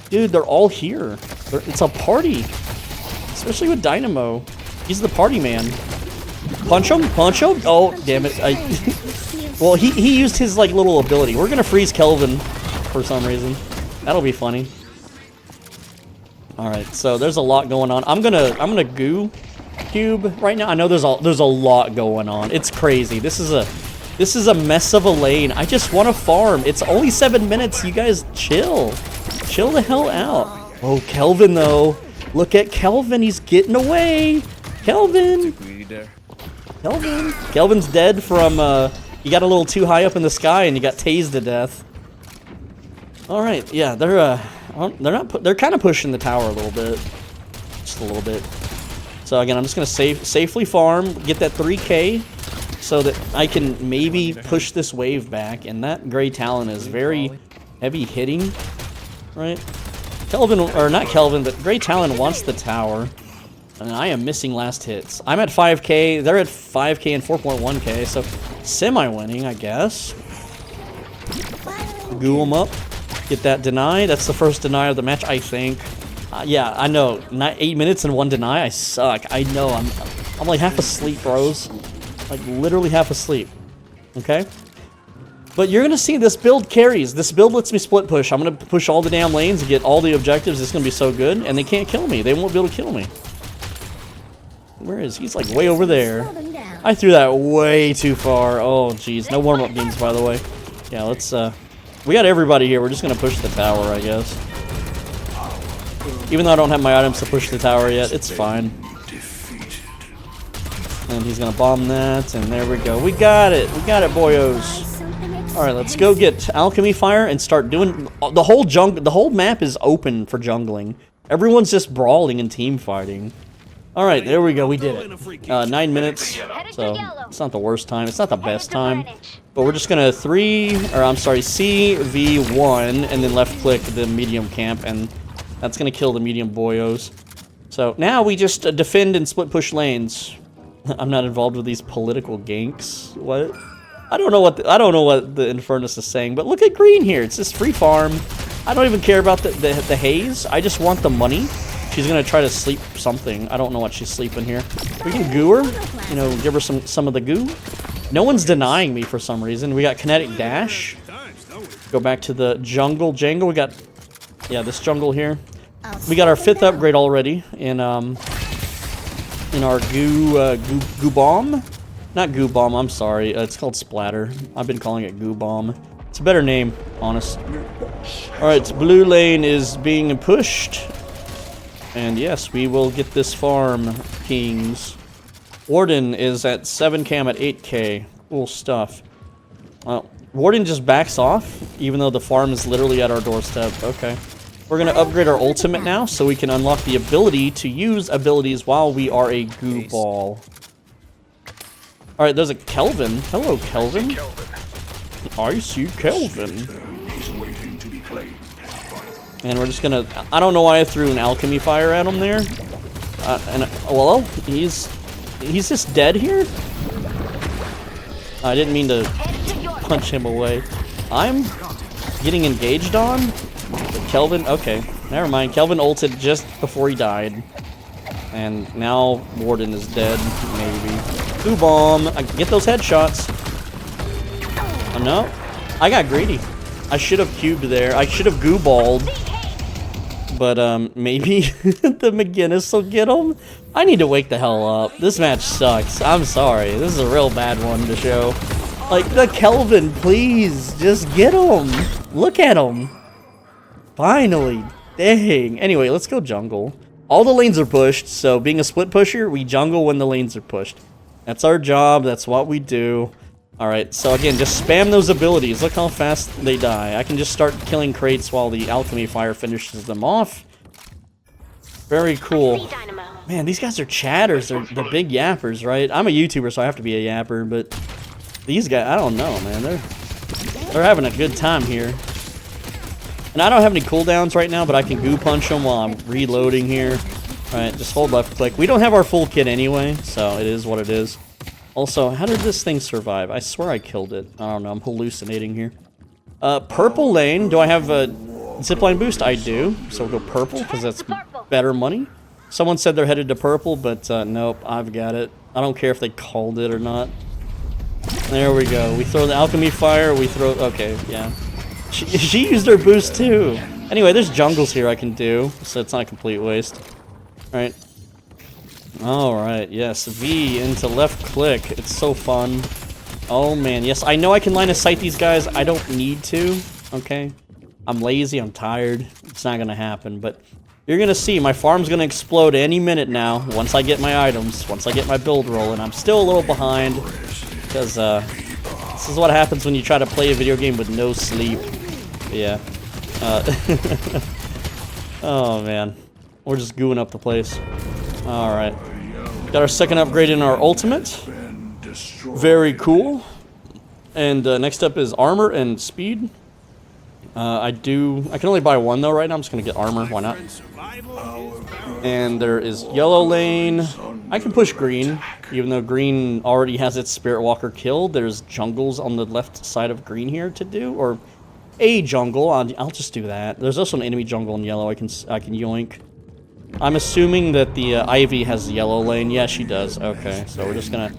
Dude, they're all here. It's a party. Especially with Dynamo. He's the party man. Punch him? Punch him? Oh, damn it. Well, he used his, like, little ability. We're gonna freeze Kelvin for some reason. That'll be funny. Alright, so there's a lot going on. I'm gonna goo cube right now. I know there's a lot going on. It's crazy. This is a mess of a lane. I just want to farm. It's only 7 minutes. You guys chill. Chill the hell out. Oh, Kelvin though. Look at Kelvin. He's getting away. Kelvin. Kelvin's dead from you got a little too high up in the sky and you got tased to death. All right. Yeah, they're kind of pushing the tower a little bit. Just a little bit. So again, I'm just going to safely farm, get that 3K so that I can maybe push this wave back. And that Gray Talon is very heavy hitting, right? Kelvin, or not Kelvin, but Gray Talon wants the tower. And I am missing last hits. I'm at 5K, they're at 5K and 4.1K, so semi-winning, I guess. Goo them up. Get that deny. That's the first deny of the match, I think. Yeah, I know. Not 8 minutes and 1 deny. I suck. I know. I'm like half asleep, bros. Like literally half asleep. Okay. But you're gonna see this build carries. This build lets me split push. I'm gonna push all the damn lanes and get all the objectives. It's gonna be so good, and they can't kill me. They won't be able to kill me. Where is he? He's like way over there. I threw that way too far. Oh jeez. No warm-up games, by the way. Yeah, let's we got everybody here. We're just gonna push the tower, I guess. Even though I don't have my items to push the tower yet, it's fine. And he's gonna bomb that, and there we go. We got it. We got it, boyos. Alright, let's go get Alchemy Fire and start doing... The whole map is open for jungling. Everyone's just brawling and team fighting. Alright, there we go. We did it. 9 minutes, so it's not the worst time. It's not the best time. But we're just gonna CV1, and then left click the medium camp, and that's gonna kill the medium boyos. So now we just defend and split push lanes. I'm not involved with these political ganks. What? I don't know what the Infernus is saying, but look at green here. It's just free farm. I don't even care about the haze. I just want the money. She's gonna try to sleep something. I don't know what she's sleeping here. We can goo her. You know, give her some of the goo. No one's denying me for some reason. We got kinetic dash. Go back to the jungle. Jangle. We got this jungle here. We got our 5th upgrade already in our goo bomb. Not goo bomb. I'm sorry. It's called Splatter. I've been calling it goo bomb. It's a better name, honest. All right, blue lane is being pushed. And yes, we will get this farm, kings. Warden is at 7K, I'm at 8K. Cool stuff. Warden just backs off, even though the farm is literally at our doorstep. Okay. We're going to upgrade our ultimate now, so we can unlock the ability to use abilities while we are a goo ball. Alright, there's a Kelvin. Hello, Kelvin. I see Kelvin. And we're just gonna... I don't know why I threw an alchemy fire at him there. Well, he's just dead here? I didn't mean to punch him away. I'm getting engaged on? Kelvin? Okay, never mind. Kelvin ulted just before he died. And now Warden is dead, maybe. Goo bomb. I can get those headshots. Oh, no. I got greedy. I should have cubed there. I should have goo balled. But maybe the McGinnis will get him. I need to wake the hell up. This match sucks. I'm sorry. This is a real bad one to show. Like, the Kelvin, please. Just get him. Look at him. Finally. Dang. Anyway, let's go jungle. All the lanes are pushed, so being a split pusher, we jungle when the lanes are pushed. That's our job. That's what we do. Alright, so again, just spam those abilities. Look how fast they die. I can just start killing crates while the alchemy fire finishes them off. Very cool. Man, these guys are chatters. They're big yappers, right? I'm a YouTuber, so I have to be a yapper, but these guys, I don't know, man. They're having a good time here. And I don't have any cooldowns right now, but I can goo punch them while I'm reloading here. Alright, just hold left click. We don't have our full kit anyway, so it is what it is. Also, how did this thing survive? I swear I killed it. I don't know, I'm hallucinating here. Purple lane. Do I have a zipline boost? I do. So we'll go purple, because that's better money. Someone said they're headed to purple, but nope, I've got it. I don't care if they called it or not. There we go. We throw the alchemy fire, we throw... Okay, yeah. She used her boost too. Anyway, there's jungles here I can do, so it's not a complete waste. Alright. Alright, yes. V into left click. It's so fun. Oh man, yes. I know I can line of sight these guys. I don't need to. Okay. I'm lazy, I'm tired. It's not gonna happen, but you're gonna see my farm's gonna explode any minute now once I get my items, once I get my build rolling. I'm still a little behind because this is what happens when you try to play a video game with no sleep. But yeah. Oh man. We're just gooing up the place. Alright. Got our second upgrade in our ultimate. Very cool. And next up is armor and speed. I can only buy one though right now. I'm just gonna get armor, why not? And there is yellow lane. I can push green, even though green already has its Spirit Walker killed. There's jungles on the left side of green here to do, or a jungle. I'll just do that. There's also an enemy jungle in yellow I can yoink. I'm assuming that the Ivy has the yellow lane. Yeah, she does. Okay, so we're just gonna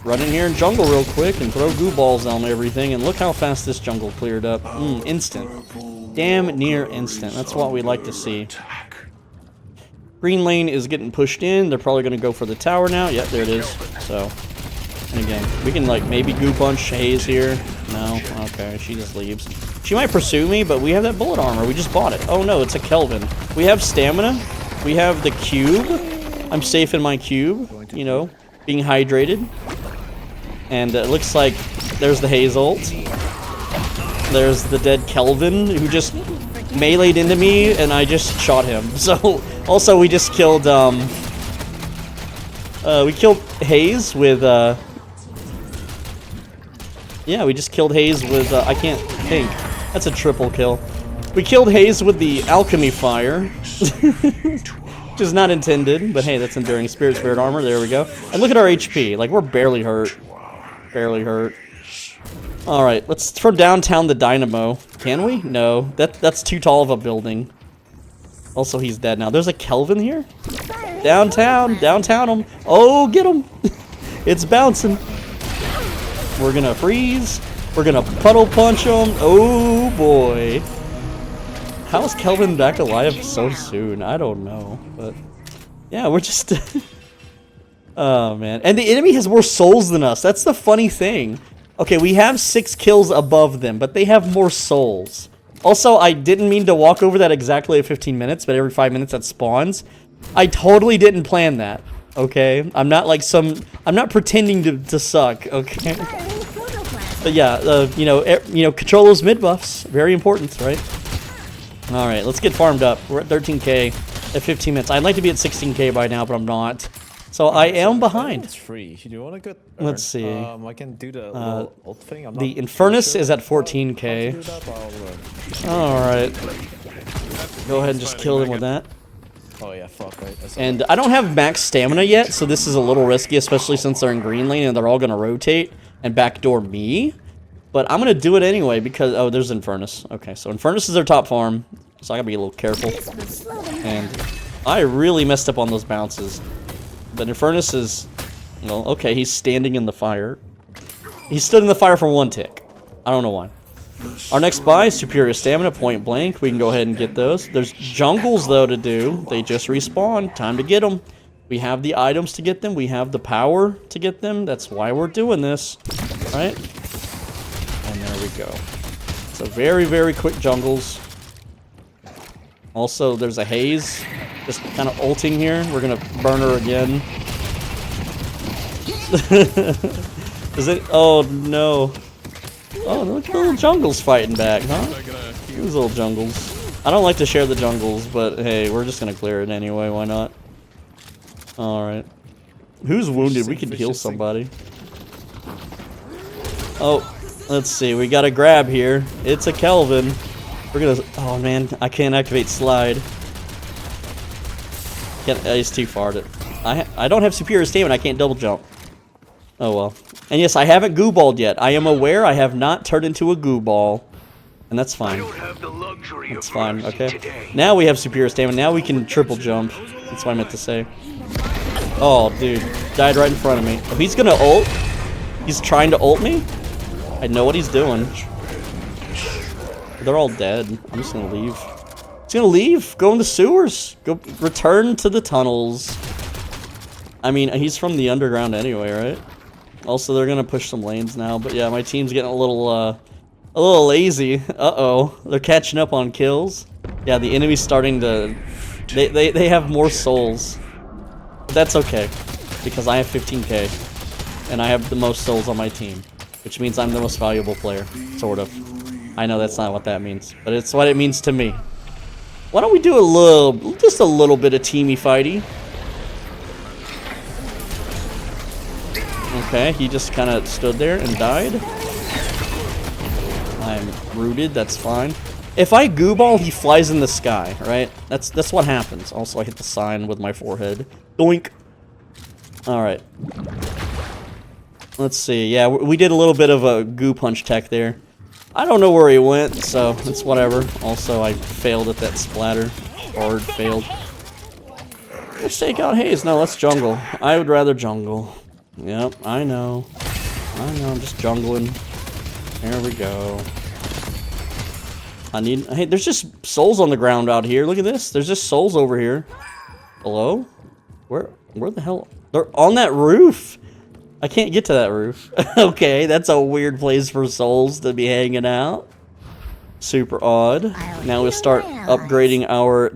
run in here and jungle real quick and throw goo balls on everything. And look how fast this jungle cleared up. Instant. Damn near instant. That's what we like to see. Green lane is getting pushed in. They're probably gonna go for the tower now. Yep, there it is. So, and again, we can like maybe goo punch Haze here. No, okay, she just leaves. She might pursue me, but we have that bullet armor. We just bought it. Oh no, it's a Kelvin. We have stamina. We have the cube. I'm safe in my cube, you know, being hydrated. And it looks like there's the Haze ult. There's the dead Kelvin who just meleeed into me and I just shot him. So also we just killed we killed Haze with yeah, we just killed Haze with I can't think. That's a triple kill. We killed Haze with the alchemy fire. Which is not intended, but hey, that's enduring spirit armor. There we go. And look at our HP. Like, we're barely hurt. Barely hurt. Alright, let's throw downtown the dynamo. Can we? No. That's too tall of a building. Also, he's dead now. There's a Kelvin here? Downtown. Downtown him. Oh, get him. It's bouncing. We're gonna freeze. We're gonna puddle punch him. Oh, boy. How is Kelvin back alive so soon? I don't know, but yeah, we're just... Oh, man. And the enemy has more souls than us. That's the funny thing. Okay, we have 6 kills above them, but they have more souls. Also, I didn't mean to walk over that exactly at 15 minutes, but every 5 minutes that spawns. I totally didn't plan that, okay? I'm not like I'm not pretending to suck, okay? But yeah, you know, control those mid buffs. Very important, right? Alright, let's get farmed up. We're at 13k at 15 minutes. I'd like to be at 16k by now, but I'm not. So I am behind. It's free. Do you want to get... Let's see. I can do the little ult thing. I'm the Infernus is at 14k. Alright. Go ahead and just kill them with that. Oh yeah, fuck, right. And I don't have max stamina yet, so this is a little risky, especially since they're in green lane and they're all going to rotate and backdoor me. But I'm going to do it anyway because... Oh, there's Infernus. Okay, so Infernus is their top farm, so I got to be a little careful. And I really messed up on those bounces. But Infernus is... Well, okay, he's standing in the fire. He stood in the fire for 1 tick. I don't know why. Our next buy, Superior Stamina, point blank. We can go ahead and get those. There's jungles, though, to do. They just respawn. Time to get them. We have the items to get them. We have the power to get them. That's why we're doing this. Right? And there we go. So very, very quick jungles. Also, there's a Haze. Just kind of ulting here. We're going to burn her again. Is it? Oh, no. Oh, look at the little jungles fighting back, huh? These little jungles. I don't like to share the jungles, but hey, we're just going to clear it anyway. Why not? Alright. Who's wounded? We can heal somebody. Oh, let's see. We got a grab here. It's a Kelvin. We're gonna. Oh man, I can't activate slide. It's too far to. I don't have superior stamina. I can't double jump. Oh well. And yes, I haven't goo balled yet. I am aware I have not turned into a goo ball, and that's fine. That's fine. Okay. Now we have superior stamina. Now we can triple jump. That's what I meant to say. Oh, dude, died right in front of me. Oh, he's gonna ult. He's trying to ult me. I know what he's doing. They're all dead. I'm just gonna leave. He's gonna leave. Go in the sewers. Go return to the tunnels. I mean, he's from the underground anyway, right? Also, they're gonna push some lanes now. But yeah, my team's getting a little lazy. Uh-oh, they're catching up on kills. Yeah, the enemy's starting to. They have more souls. But that's okay, because I have 15k, and I have the most souls on my team, which means I'm the most valuable player, sort of. I know that's not what that means, but it's what it means to me. Why don't we do just a little bit of teamy fighty? Okay, he just kind of stood there and died. I'm rooted, that's fine. If I goo ball, he flies in the sky, right? That's what happens. Also, I hit the sign with my forehead. Doink. Alright. Let's see. Yeah, we did a little bit of a goo punch tech there. I don't know where he went, so it's whatever. Also, I failed at that splatter. Hard failed. Let's take out Haze. No, let's jungle. I would rather jungle. Yep, I know. I'm just jungling. There we go. Hey, there's just souls on the ground out here. Look at this. There's just souls over here. Hello? Where the hell? They're on that roof. I can't get to that roof. Okay, that's a weird place for souls to be hanging out. Super odd. Now we'll start upgrading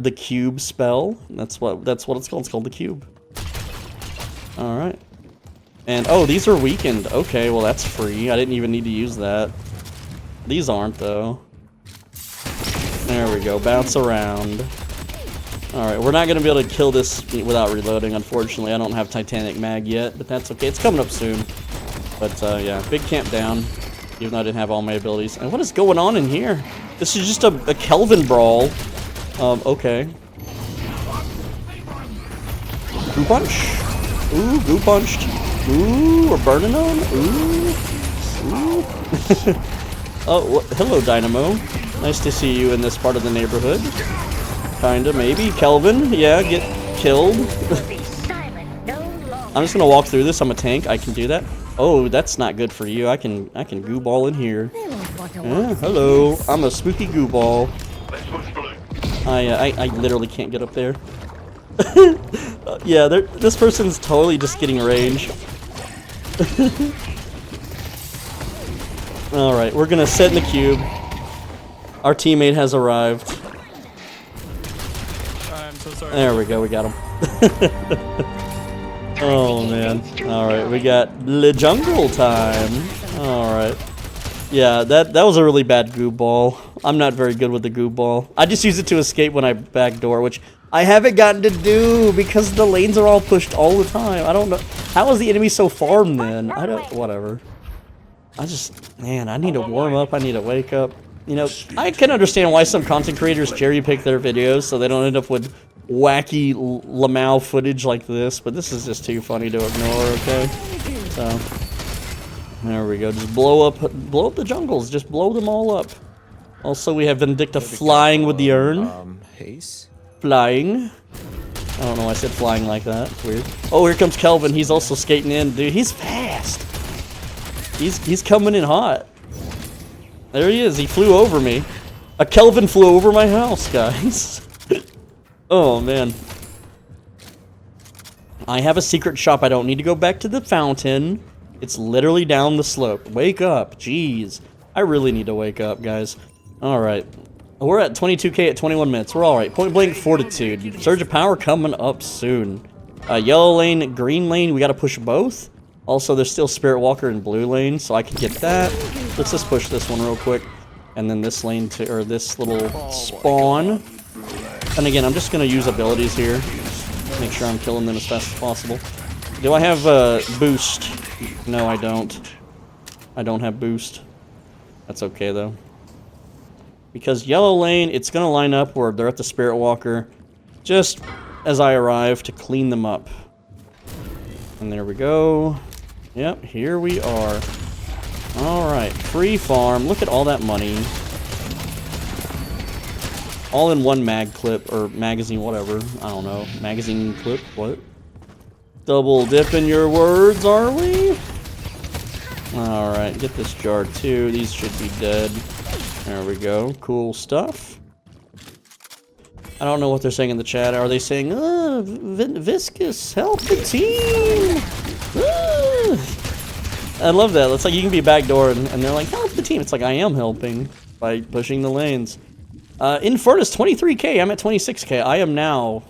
the cube spell. That's what it's called. It's called the cube. All right. And oh, these are weakened. Okay, well that's free. I didn't even need to use that. These aren't though. There we go. Bounce around. Alright, we're not going to be able to kill this without reloading, unfortunately. I don't have Titanic Mag yet, but that's okay. It's coming up soon. But, yeah, big camp down, even though I didn't have all my abilities. And what is going on in here? This is just a Kelvin brawl. Okay. Goo punch. Ooh, goo punched. Ooh, we're burning them. Ooh. Ooh. Oh, hello, Dynamo. Nice to see you in this part of the neighborhood. Kinda, maybe. Kelvin, yeah, get killed. I'm just gonna walk through this. I'm a tank. I can do that. Oh, that's not good for you. I can goo ball in here. Yeah, hello. I'm a spooky goo ball. I literally can't get up there. Yeah, this person's totally just getting range. Alright, we're gonna sit in the cube. Our teammate has arrived. I'm so sorry. There we go, we got him. Oh man. Alright, we got the jungle time. Alright. Yeah, that was a really bad goo ball. I'm not very good with the goo ball. I just use it to escape when I backdoor, which I haven't gotten to do because the lanes are all pushed all the time. I don't know. How is the enemy so farmed then? Whatever. Man, I need to warm up. I need to wake up. You know, I can understand why some content creators cherry pick their videos so they don't end up with wacky Lamau footage like this, but this is just too funny to ignore, okay? So, there we go. Just blow up the jungles. Just blow them all up. Also, we have Vindicta flying with the urn. Haze? Flying. I don't know why I said flying like that. It's weird. Oh, here comes Kelvin. He's also skating in. Dude, he's fast. He's coming in hot. There he is. He flew over me. A Kelvin flew over my house, guys. Oh, man. I have a secret shop. I don't need to go back to the fountain. It's literally down the slope. Wake up. Jeez. I really need to wake up, guys. All right. We're at 22k at 21 minutes. We're all right. Point blank fortitude. Surge of power coming up soon. Yellow lane, green lane. We got to push both. Also, there's still Spirit Walker in blue lane, so I can get that. Let's just push this one real quick. And then this lane, or this little spawn. And again, I'm just going to use abilities here. Make sure I'm killing them as fast as possible. Do I have boost? No, I don't. I don't have boost. That's okay, though. Because yellow lane, it's going to line up where they're at the Spirit Walker just as I arrive to clean them up. And there we go. Yep, here we are. Alright, free farm. Look at all that money. All in one mag clip, or magazine, whatever. I don't know. Magazine clip, what? Double dipping your words, are we? Alright, get this jar too. These should be dead. There we go. Cool stuff. I don't know what they're saying in the chat. Are they saying, Viscous, help the team? I love that. It's like you can be backdoor and they're like, help the team. It's like I am helping by pushing the lanes. Infernus 23k. I'm at 26k. I am now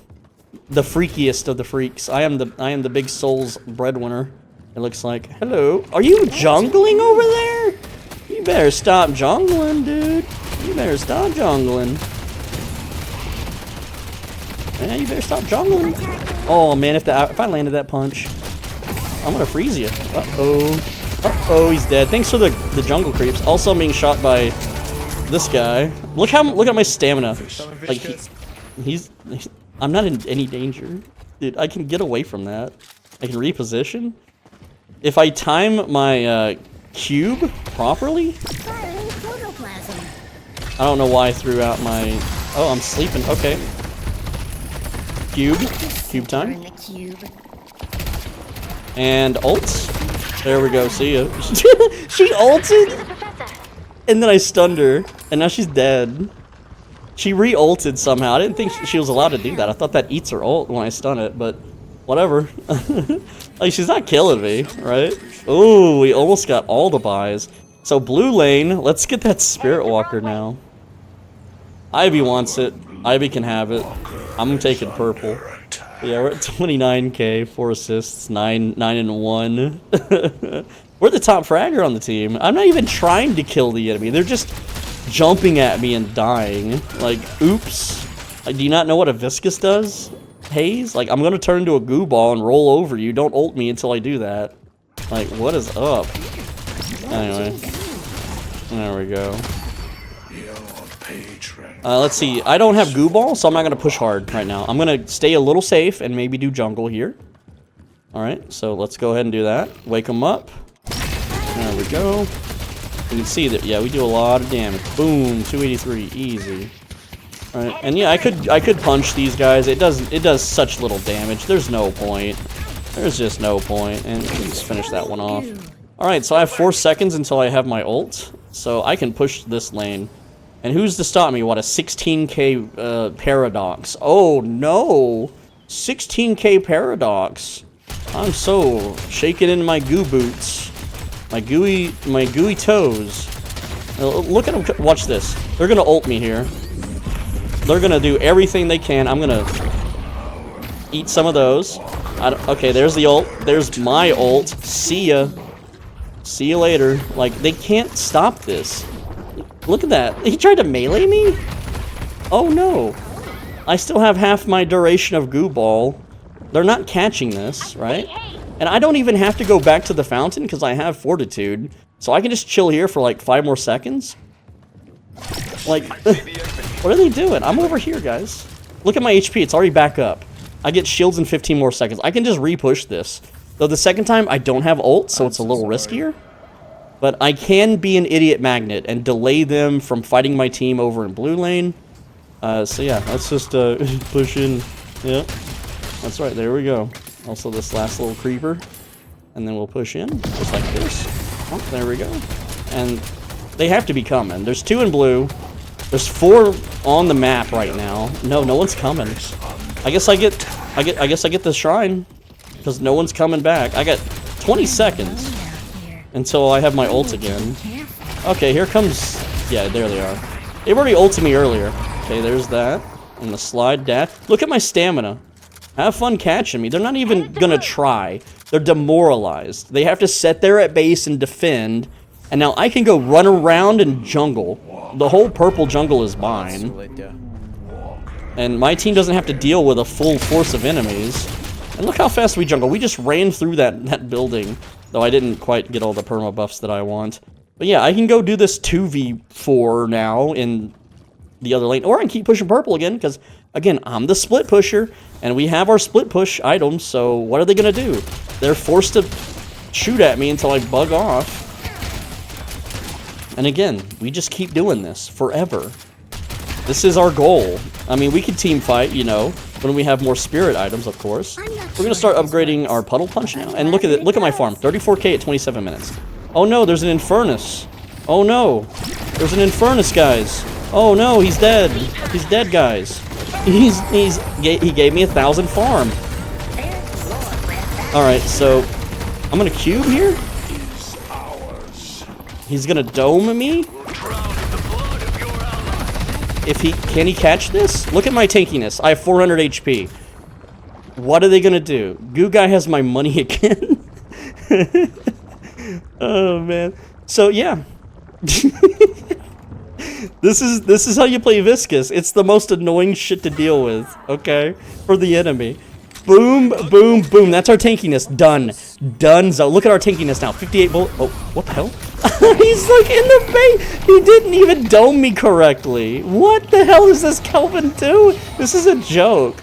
the freakiest of the freaks. I am the big souls breadwinner. It looks like. Hello. Are you jungling over there? You better stop jungling, dude. You better stop jungling. Yeah, you better stop jungling. Oh man, if I landed that punch, I'm gonna freeze you. Uh-oh, he's dead. Thanks for the jungle creeps. Also, I'm being shot by this guy. Look at my stamina. Like I'm not in any danger, dude. I can get away from that. I can reposition. If I time my cube properly. I don't know why I threw out my. Oh, I'm sleeping. Okay. Cube time. And ults. There we go, see ya. She ulted! And then I stunned her, and now she's dead. She re-ulted somehow. I didn't think she was allowed to do that. I thought that eats her ult when I stun it, but whatever. Like, she's not killing me, right? Ooh, we almost got all the buys. So blue lane, let's get that Spirit Walker now. Ivy wants it. Ivy can have it. I'm taking purple. Yeah, we're at 29k, 4 assists, 9 and 1. We're the top fragger on the team. I'm not even trying to kill the enemy. They're just jumping at me and dying. Like, oops. Like, do you not know what a Viscous does? Haze? Like, I'm gonna turn into a goo ball and roll over you. Don't ult me until I do that. Like, what is up? Anyway. There we go. Let's see. I don't have goo ball, so I'm not going to push hard right now. I'm going to stay a little safe and maybe do jungle here. Alright, so let's go ahead and do that. Wake them up. There we go. You can see that, yeah, we do a lot of damage. Boom, 283, easy. Alright, and yeah, I could punch these guys. It does such little damage. There's no point. There's just no point. And let's finish that one off. Alright, so I have 4 seconds until I have my ult. So I can push this lane. And who's to stop me? What, a 16k paradox? Oh no! 16k paradox. I'm so shaking in my goo boots. My gooey toes. Look at them. Watch this. They're gonna ult me here. They're gonna do everything they can. I'm gonna eat some of those. Okay, there's the ult. There's my ult. See ya. See you later. Like, they can't stop this. Look at that. He tried to melee me? Oh no. I still have half my duration of goo ball. They're not catching this, right? And I don't even have to go back to the fountain because I have fortitude. So I can just chill here for like 5 more seconds. Like, what are they doing? I'm over here, guys. Look at my HP. It's already back up. I get shields in 15 more seconds. I can just re-push this. Though the second time, I don't have ult, so it's a little riskier. But I can be an idiot magnet and delay them from fighting my team over in blue lane. So yeah, let's just push in. Yeah, that's right, there we go. Also this last little creeper. And then we'll push in, just like this. Oh, there we go. And they have to be coming. There's 2 in blue. There's 4 on the map right now. No one's coming. I guess I get the shrine. Because no one's coming back. I got 20 seconds. Until I have my ult again. Okay, here comes... Yeah, there they are. They've already ulted me earlier. Okay, there's that. And the slide dash. Look at my stamina. Have fun catching me. They're not even gonna try. They're demoralized. They have to sit there at base and defend. And now I can go run around and jungle. The whole purple jungle is mine. And my team doesn't have to deal with a full force of enemies. And look how fast we jungle. We just ran through that building. Though I didn't quite get all the perma buffs that I want. But yeah, I can go do this 2v4 now in the other lane. Or I can keep pushing purple again, because, again, I'm the split pusher, and we have our split push items, so what are they going to do? They're forced to shoot at me until I bug off. And again, we just keep doing this forever. This is our goal. I mean, we could team fight, you know, when we have more spirit items, of course. We're going to start upgrading our Puddle Punch now. And look at it. Look at my farm. 34k at 27 minutes. Oh no, there's an Infernus. Oh no. There's an Infernus, guys. Oh no, he's dead. He's dead, guys. He gave me 1,000 farm. Alright, so I'm going to cube here. He's going to dome me. Can he catch this? Look at my tankiness. I have 400 HP. What are they gonna do? Goo Guy has my money again. Oh man. So yeah. This is how you play Viscous. It's the most annoying shit to deal with, okay? For the enemy. Boom, boom, boom. That's our tankiness. Done. Donezo. Look at our tankiness now. 58 bullet. Oh, what the hell? He's like in the face. He didn't even dome me correctly. What the hell is this Kelvin do? This is a joke.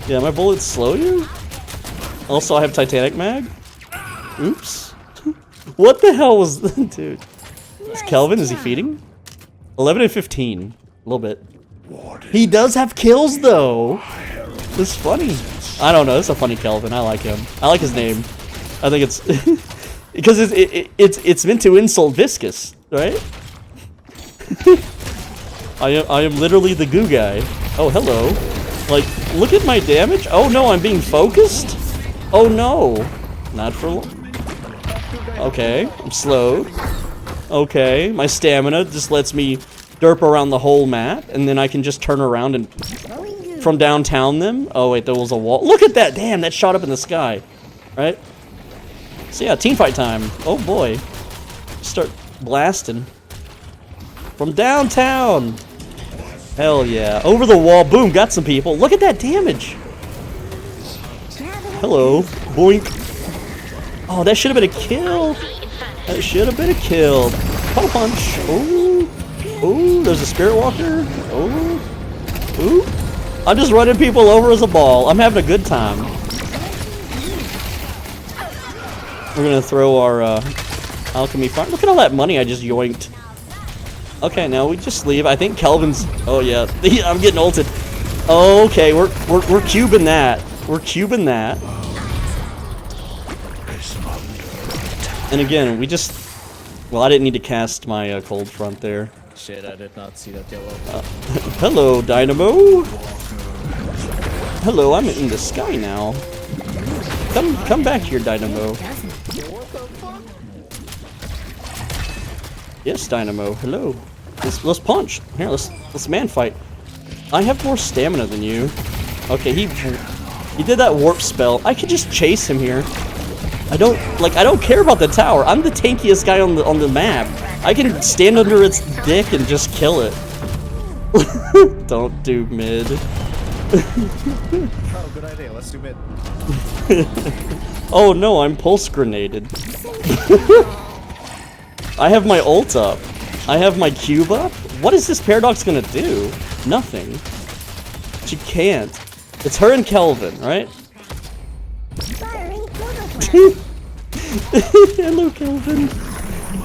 Yeah, my bullets slow you. Also, I have Titanic mag. Oops. What the hell was that, dude? Is Kelvin, is he feeding? 11 and 15. A little bit. He does have kills, though. It's funny. I don't know. It's a funny Kelvin. I like him. I like his name. I think it's because it's meant to insult Viscous, right? I am literally the goo guy. Oh, hello. Like, look at my damage. Oh no, I'm being focused. Oh no, not for long. Okay, I'm slowed. Okay, my stamina just lets me derp around the whole map, and then I can just turn around and from downtown them. Oh wait, there was a wall. Look at that! Damn, that shot up in the sky. Right? So yeah, team fight time. Oh boy. Start blasting. From downtown! Hell yeah. Over the wall. Boom, got some people. Look at that damage! Hello. Boink. Oh, that should have been a kill. That should have been a kill. Puddle punch. Ooh. Ooh, there's a spirit walker. Ooh. Ooh. I'm just running people over as a ball. I'm having a good time. We're gonna throw our alchemy farm. Look at all that money I just yoinked. Okay, now we just leave. I think Kelvin's. Oh yeah, I'm getting ulted. Okay, we're cubing that. We're cubing that. And again, we just. Well, I didn't need to cast my cold front there. Shit, I did not see that yellow. Hello, Dynamo. Hello, I'm in the sky now. Come back here, Dynamo. Yes, Dynamo. Hello. Let's punch. Here, let's man fight. I have more stamina than you. Okay, he did that warp spell. I could just chase him here. I don't care about the tower. I'm the tankiest guy on the map. I can stand under its dick and just kill it. Don't do mid. Oh, good idea. Let's do mid. Oh no, I'm pulse grenaded. I have my ult up. I have my cube up. What is this Paradox gonna do? Nothing. She can't. It's her and Kelvin, right? Hello, Kelvin.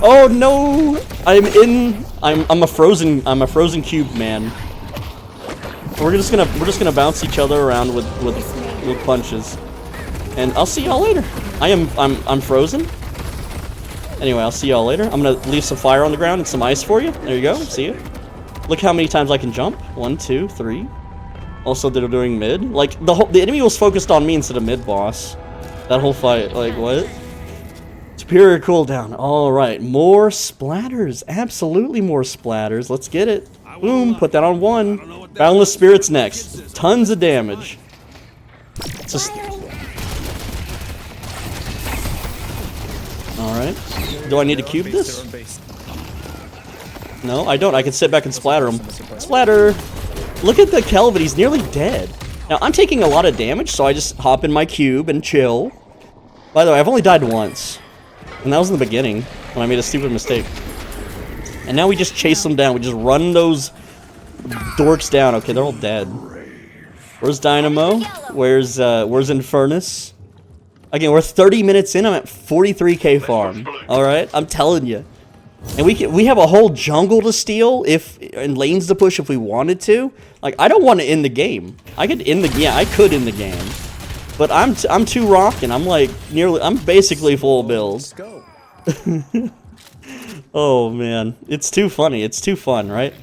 Oh no! I'm a frozen cube man. We're just gonna bounce each other around with punches. And I'll see y'all later. I'm frozen. Anyway, I'll see y'all later. I'm gonna leave some fire on the ground and some ice for you. There you go. See you. Look how many times I can jump. 1, 2, 3. Also, they're doing mid. Like the enemy was focused on me instead of mid boss. That whole fight. Like what? Superior cooldown. All right, more splatters. Absolutely more splatters. Let's get it. Boom. Put that on 1. Boundless spirits next. Tons of damage. Just. Alright. Do I need to cube this? No, I don't. I can sit back and splatter him. Splatter! Look at the Kelvin. He's nearly dead. Now, I'm taking a lot of damage, so I just hop in my cube and chill. By the way, I've only died once. And that was in the beginning, when I made a stupid mistake. And now we just chase them down. We just run those dorks down. Okay, they're all dead. Where's Dynamo? Where's Infernus? Again, we're 30 minutes in. I'm at 43k farm. All right, I'm telling you. And we have a whole jungle to steal and lanes to push if we wanted to. Like, I don't want to end the game. I could end the game. But I'm too rocking. I'm basically full build. Let's go. Oh man, it's too funny. It's too fun, right?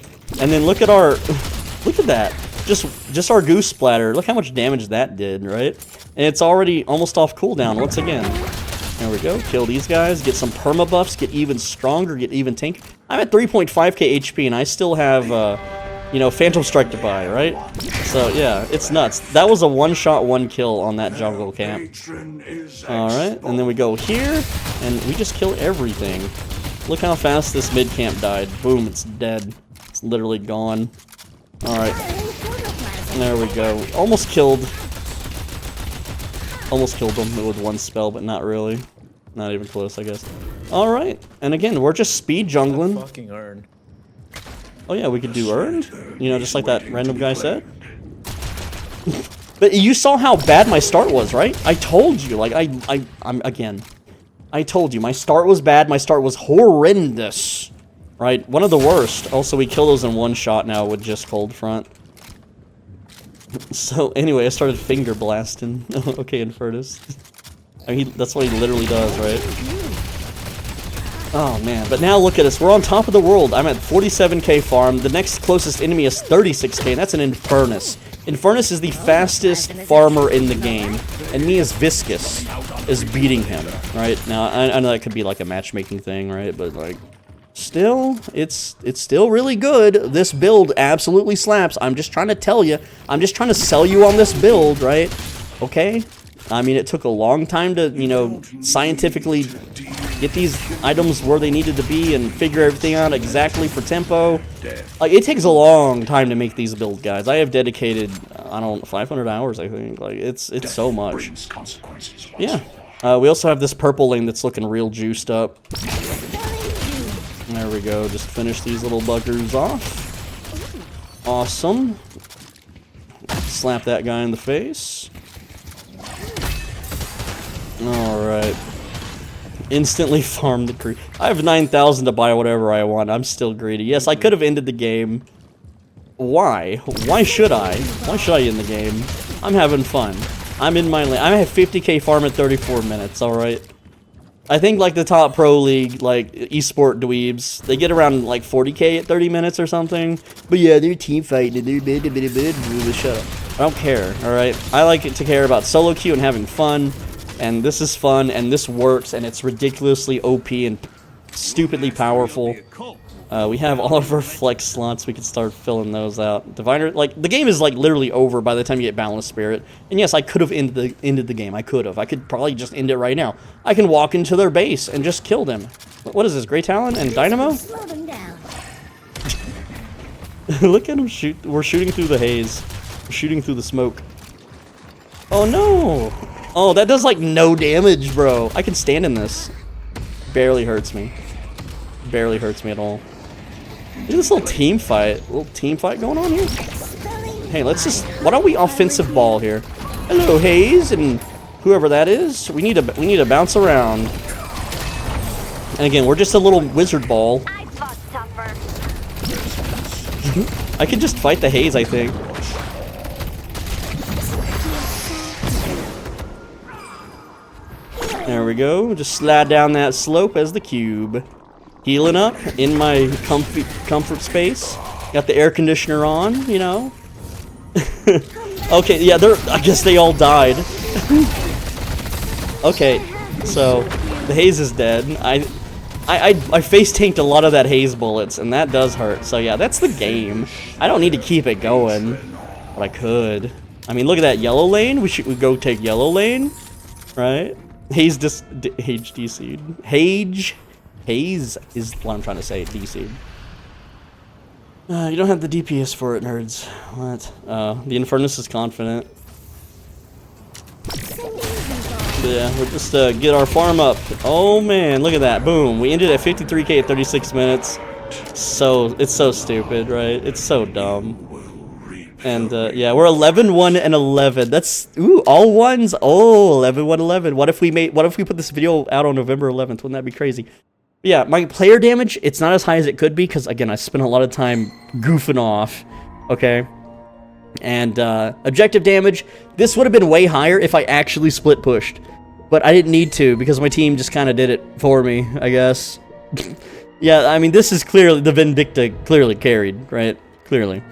And then look at that. Just our goose splatter. Look how much damage that did, right? And it's already almost off cooldown once again. There we go. Kill these guys. Get some perma buffs. Get even stronger. Get even tank. I'm at 3.5k HP and I still have, Phantom Strike to buy, right? So yeah, it's nuts. That was a one-shot, one-kill on that jungle camp. All right, and then we go here and we just kill everything. Look how fast this mid camp died. Boom, it's dead. It's literally gone. All right. There we go. Almost killed them with one spell, but not really. Not even close, I guess. Alright. And again, we're just speed jungling. Fucking earn. Oh yeah, we could do earned. Just like that random guy said. But you saw how bad my start was, right? I told you, like, I told you, my start was bad, my start was horrendous. Right? One of the worst. Also, we kill those in one shot now with just cold front. So, anyway, I started finger blasting. Okay, Infernus. I mean, that's what he literally does, right? Oh, man. But now look at us. We're on top of the world. I'm at 47k farm. The next closest enemy is 36k, and that's an Infernus. Infernus is the fastest farmer in the game, and me as Viscous is beating him, right? Now, I know that could be like a matchmaking thing, right? But, like, still, it's still really good. This build absolutely slaps. I'm just trying to tell you. I'm just trying to sell you on this build, right? Okay? I mean, it took a long time to, scientifically get these items where they needed to be and figure everything out exactly for tempo. Like, it takes a long time to make these builds, guys. I have dedicated, 500 hours, I think. Like, it's so much. Yeah. We also have this purple lane that's looking real juiced up. There we go. Just finish these little buggers off. Awesome. Slap that guy in the face. Alright. Instantly farm the creep. I have 9,000 to buy whatever I want. I'm still greedy. Yes, I could have ended the game. Why? Why should I? Why should I end the game? I'm having fun. I'm in my lane. I have 50k farm at 34 minutes, alright? I think, like, the top pro league, like, esport dweebs, they get around, like, 40k at 30 minutes or something. But yeah, they're team fighting, and they're shut up. I don't care, alright? I like it to care about solo queue and having fun. And this is fun, and this works, and it's ridiculously OP and stupidly powerful. We have all of our flex slots. We can start filling those out. Diviner, like, the game is, like, literally over by the time you get Balance Spirit. And yes, I could have ended the game. I could probably just end it right now. I can walk into their base and just kill them. What is this, Grey Talon and Dynamo? Look at him shoot. We're shooting through the haze. We're shooting through the smoke. Oh, no! Oh, that does, like, no damage, bro. I can stand in this. Barely hurts me. Barely hurts me at all. Look at this little team fight. Little team fight going on here. Hey, let's just... Why don't we offensive ball here? Hello, Haze, and whoever that is. We need to bounce around. And again, we're just a little wizard ball. I could just fight the Haze, I think. There we go. Just slide down that slope as the cube. Healing up in my comfort space. Got the air conditioner on, you know. Okay, yeah, I guess they all died. Okay, so the Haze is dead. I face tanked a lot of that Haze bullets, and that does hurt. So yeah, that's the game. I don't need to keep it going, but I could. I mean, look at that yellow lane. We go take yellow lane, right? Haze DC'd. Haze is what I'm trying to say, DC'd. You don't have the DPS for it, nerds. What? The Infernus is confident. Yeah, we'll just get our farm up. Oh man, look at that. Boom. We ended at 53k at 36 minutes. So, it's so stupid, right? It's so dumb. And, yeah, we're 11, 1, and 11. That's, ooh, all ones? Oh, 11, 1, 11. What if we put this video out on November 11th? Wouldn't that be crazy? But yeah, my player damage, it's not as high as it could be, because, again, I spent a lot of time goofing off, okay? And, objective damage, this would have been way higher if I actually split pushed. But I didn't need to, because my team just kind of did it for me, I guess. Yeah, I mean, this is clearly, the Vindicta clearly carried, right? Clearly.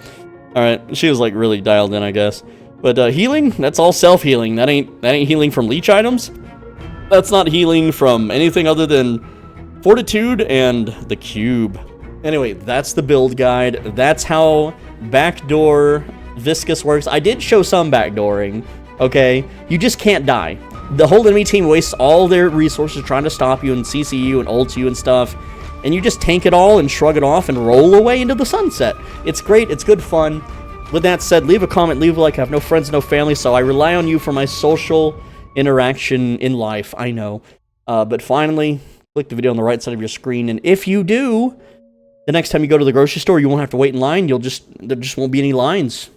Alright, she was, like, really dialed in, I guess. But, healing? That's all self-healing. That ain't healing from leech items. That's not healing from anything other than Fortitude and the Cube. Anyway, that's the build guide. That's how Backdoor Viscous works. I did show some backdooring, okay? You just can't die. The whole enemy team wastes all their resources trying to stop you and CC you and ult you and stuff. And you just tank it all and shrug it off and roll away into the sunset. It's great. It's good fun. With that said, leave a comment, leave a like. I have no friends, no family, so I rely on you for my social interaction in life. I know. But finally, click the video on the right side of your screen. And if you do, the next time you go to the grocery store, you won't have to wait in line. There just won't be any lines.